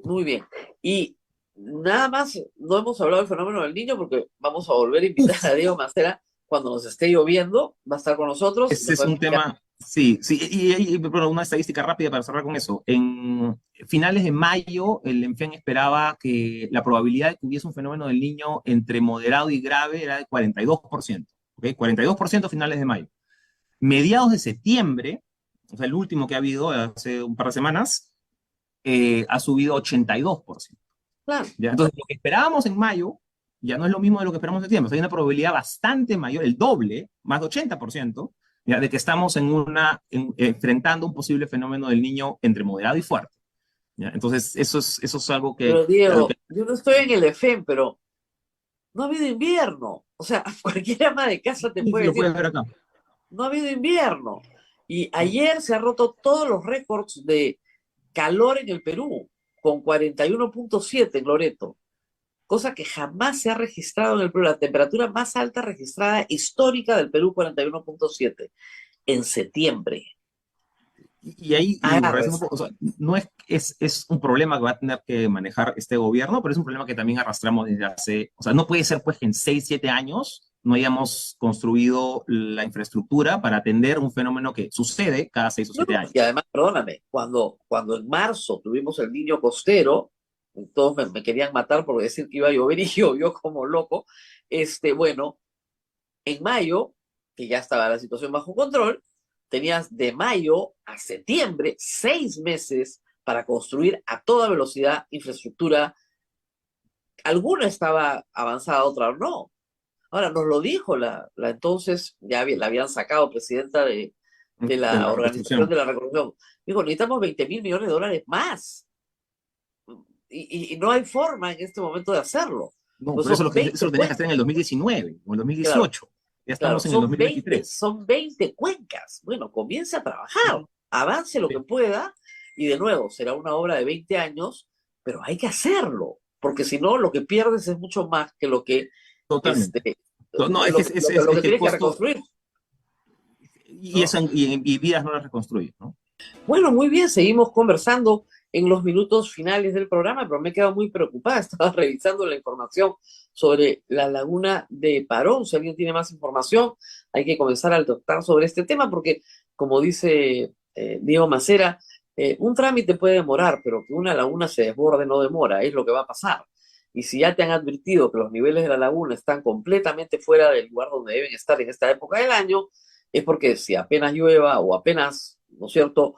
Muy bien. Y nada más, no hemos hablado del fenómeno del niño porque vamos a volver a invitar a Diego Macera cuando nos esté lloviendo, va a estar con nosotros. Ese es un tema, sí, sí, pero una estadística rápida para cerrar con eso. En finales de mayo, el ENFEN esperaba que la probabilidad de que hubiese un fenómeno del niño entre moderado y grave era de 42%, ¿ok? 42% a finales de mayo. Mediados de septiembre, o sea, el último que ha habido hace un par de semanas, ha subido 82%. Claro. ¿Ya? Entonces, lo que esperábamos en mayo ya no es lo mismo de lo que esperamos en septiembre. O sea, hay una probabilidad bastante mayor, el doble, más de 80%, ¿ya? De que estamos enfrentando un posible fenómeno del niño entre moderado y fuerte. ¿Ya? Entonces, eso es algo Pero a lo que... Diego, yo no estoy en el EFEM, pero no ha habido invierno. O sea, cualquier ama de casa te Sí, sí, puede lo decir, puedes ver acá. no ha habido invierno. Y ayer se han roto todos los récords de calor en el Perú, con 41.7 en Loreto, cosa que jamás se ha registrado en el Perú. La temperatura más alta registrada histórica del Perú, 41.7, en septiembre. Y ahí, y regresando un Agárrese. poco, o sea, no es un problema que va a tener que manejar este gobierno, pero es un problema que también arrastramos desde hace, o sea, no puede ser pues que en 6 7 años no hayamos construido la infraestructura para atender un fenómeno que sucede cada 6 o No, 7 y años. además, perdóname, cuando en marzo tuvimos el niño costero, todos me querían matar por decir que iba a llover y llovió como loco. Bueno, en mayo, que ya estaba la situación bajo control, tenías de mayo a septiembre 6 meses para construir a toda velocidad infraestructura. Alguna estaba avanzada, otra no. Ahora, nos lo dijo entonces, ya la habían sacado presidenta de De la la Organización reconstrucción. de la Reconstrucción. Dijo, necesitamos 20.000 millones de dólares más. Y no hay forma en este momento de hacerlo. No, Pues pero son eso 20 lo tenías que hacer en el 2019 o en el claro, 2018. Ya claro, estamos en el 2023. son 20 cuencas. Bueno, comience a trabajar, Sí, avance lo que sí. pueda, y de nuevo, será una obra de 20 años, pero hay que hacerlo, porque si no, lo que pierdes es mucho más que lo que, Totalmente. este, No, lo es que que el tienes que costo, reconstruir, y, ¿no? y vidas no las reconstruye, ¿no? Bueno, muy bien, seguimos conversando en los minutos finales del programa, pero me he quedado muy preocupada. Estaba revisando la información sobre la laguna de Parón. Si alguien tiene más información, hay que comenzar a tratar sobre este tema, porque, como dice Diego Macera, un trámite puede demorar, pero que una laguna se desborde no demora, es lo que va a pasar. Y si ya te han advertido que los niveles de la laguna están completamente fuera del lugar donde deben estar en esta época del año, es porque si apenas llueva o apenas, ¿no es cierto?,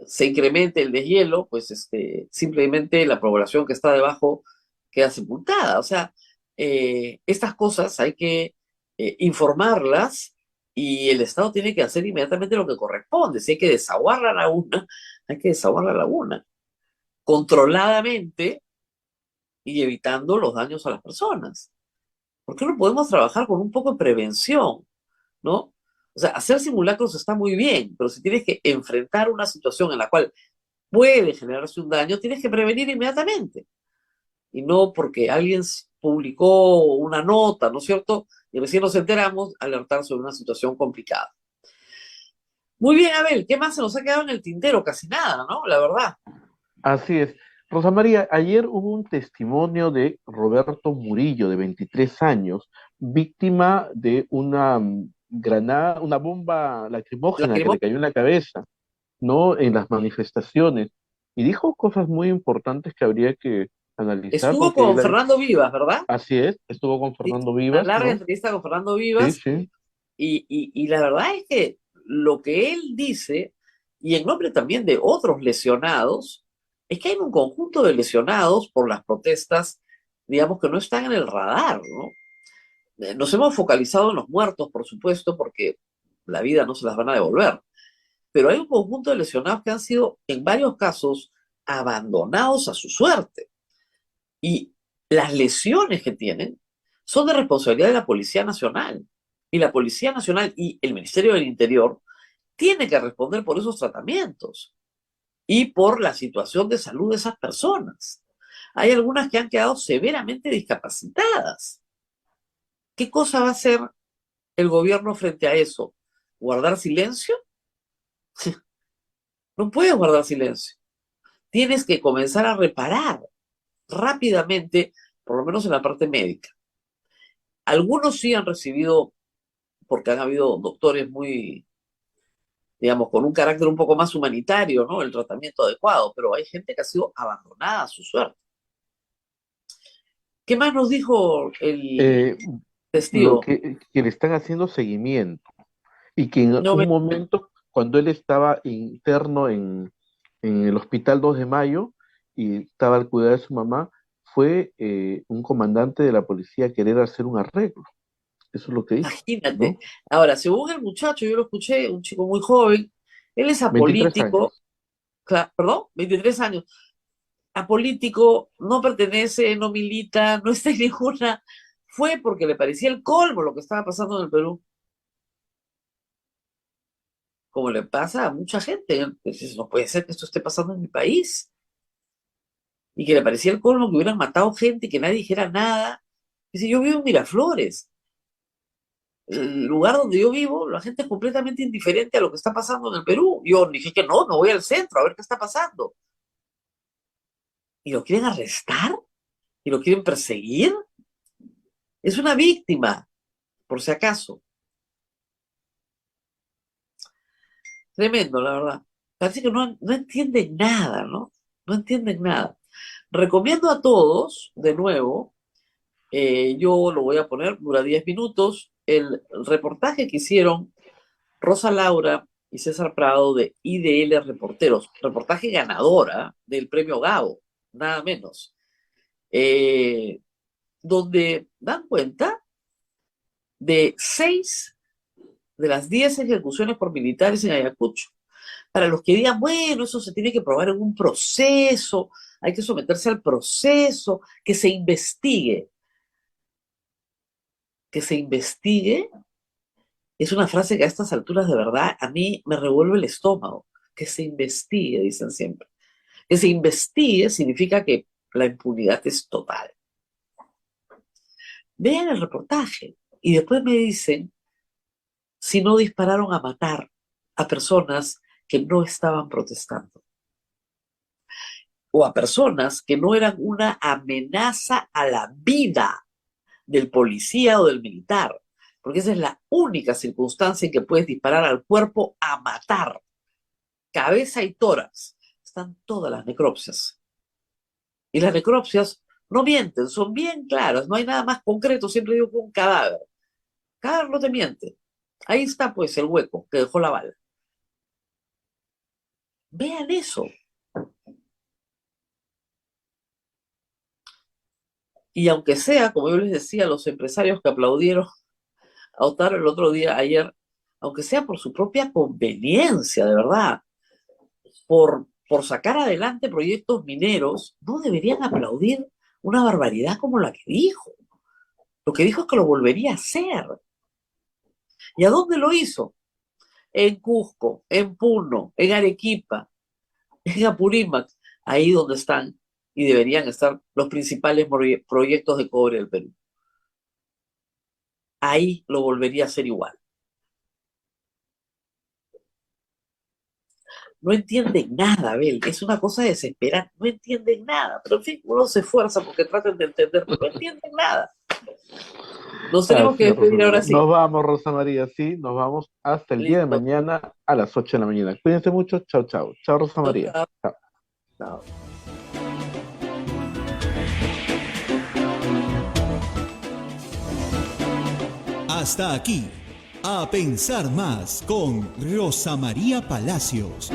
se incremente el deshielo, pues simplemente la población que está debajo queda sepultada. O sea, estas cosas hay que informarlas y el Estado tiene que hacer inmediatamente lo que corresponde. Si hay que desaguar la laguna, hay que desaguar la laguna controladamente y evitando los daños a las personas. ¿Por qué no podemos trabajar con un poco de prevención, no? O sea, hacer simulacros está muy bien, pero si tienes que enfrentar una situación en la cual puede generarse un daño, tienes que prevenir inmediatamente. Y no porque alguien publicó una nota, ¿no es cierto? Y recién nos enteramos, alertar sobre una situación complicada. Muy bien, Abel, ¿qué más se nos ha quedado en el tintero? Casi nada, ¿no? La verdad. Así es. Rosa María, ayer hubo un testimonio de Roberto Murillo, de 23 años, víctima de una granada, una bomba lacrimógena que le cayó en la cabeza, ¿no? En las manifestaciones. Y dijo cosas muy importantes que habría que analizar, Estuvo porque con Fernando Vivas, ¿verdad? así es, estuvo con Sí, Fernando una Vivas, larga ¿no? entrevista con Fernando Sí, Vivas. sí. Y la verdad es que lo que él dice, y en nombre también de otros lesionados, es que hay un conjunto de lesionados por las protestas, digamos, que no están en el radar, ¿no? Nos hemos focalizado en los muertos, por supuesto, porque la vida no se las van a devolver. Pero hay un conjunto de lesionados que han sido, en varios casos, abandonados a su suerte. Y las lesiones que tienen son de responsabilidad de la Policía Nacional. Y la Policía Nacional y el Ministerio del Interior tienen que responder por esos tratamientos y por la situación de salud de esas personas. Hay algunas que han quedado severamente discapacitadas. ¿Qué cosa va a hacer el gobierno frente a eso? ¿Guardar silencio? No puedes guardar silencio. Tienes que comenzar a reparar rápidamente, por lo menos en la parte médica. Algunos sí han recibido, porque han habido doctores muy, digamos, con un carácter un poco más humanitario, ¿no? El tratamiento adecuado, pero hay gente que ha sido abandonada a su suerte. ¿Qué más nos dijo el Eh, lo testigo? que le están haciendo seguimiento y que en No un me... momento, cuando él estaba interno en el Hospital 2 de Mayo y estaba al cuidado de su mamá, fue un comandante de la policía a querer hacer un arreglo. Eso es lo que dijo, Imagínate. ¿no? Ahora, según el muchacho, yo lo escuché, un chico muy joven, él es 23 apolítico, años. perdón, 23 años, apolítico, no pertenece, no milita, no está en ninguna, fue porque le parecía el colmo lo que estaba pasando en el Perú, como le pasa a mucha gente. Dices, no puede ser que esto esté pasando en mi país, y que le parecía el colmo que hubieran matado gente y que nadie dijera nada. Dice, yo vivo en Miraflores, el lugar donde yo vivo, la gente es completamente indiferente a lo que está pasando en el Perú. Yo dije que no, me voy al centro a ver qué está pasando. ¿Y lo quieren arrestar? ¿Y lo quieren perseguir? Es una víctima, por si acaso. Tremendo, la verdad. Parece que no entienden nada, ¿no? No entienden nada. Recomiendo a todos, de nuevo, yo lo voy a poner, dura 10 minutos, el reportaje que hicieron Rosa Laura y César Prado de IDL Reporteros, reportaje ganadora del premio Gabo, nada menos, eh, donde dan cuenta de 6 de las 10 ejecuciones por militares en Ayacucho. Para los que digan, bueno, eso se tiene que probar en un proceso, hay que someterse al proceso, que se investigue, es una frase que a estas alturas de verdad a mí me revuelve el estómago. Que se investigue, dicen siempre. Que se investigue significa que la impunidad es total. Vean el reportaje y después me dicen si no dispararon a matar a personas que no estaban protestando o a personas que no eran una amenaza a la vida del policía o del militar, porque esa es la única circunstancia en que puedes disparar al cuerpo a matar, cabeza y tórax. Están todas las necropsias. Y las necropsias no mienten, son bien claras, no hay nada más concreto, siempre digo que un cadáver. Cadáver no te miente. Ahí está pues el hueco que dejó la bala. Vean eso. Y aunque sea, como yo les decía, los empresarios que aplaudieron a optar el otro día, ayer, aunque sea por su propia conveniencia, de verdad, por sacar adelante proyectos mineros, no deberían aplaudir una barbaridad como la que dijo. Lo que dijo es que lo volvería a hacer. ¿Y a dónde lo hizo? En Cusco, en Puno, en Arequipa, en Apurímac, ahí donde están y deberían estar los principales proyectos de cobre del Perú. Ahí lo volvería a hacer igual. No entienden nada, Abel, es una cosa desesperante, no entienden nada, pero en fin, uno se esfuerza porque traten de entender, pero no entienden nada. Nos tenemos que despedir ahora sí. Nos vamos, Rosa María, sí, nos vamos hasta el día de Listo. mañana a las 8 de la mañana. Cuídense mucho, chao, chao. Chao, Rosa María. Chao, Chao. chao. Hasta aquí, A Pensar Más con Rosa María Palacios.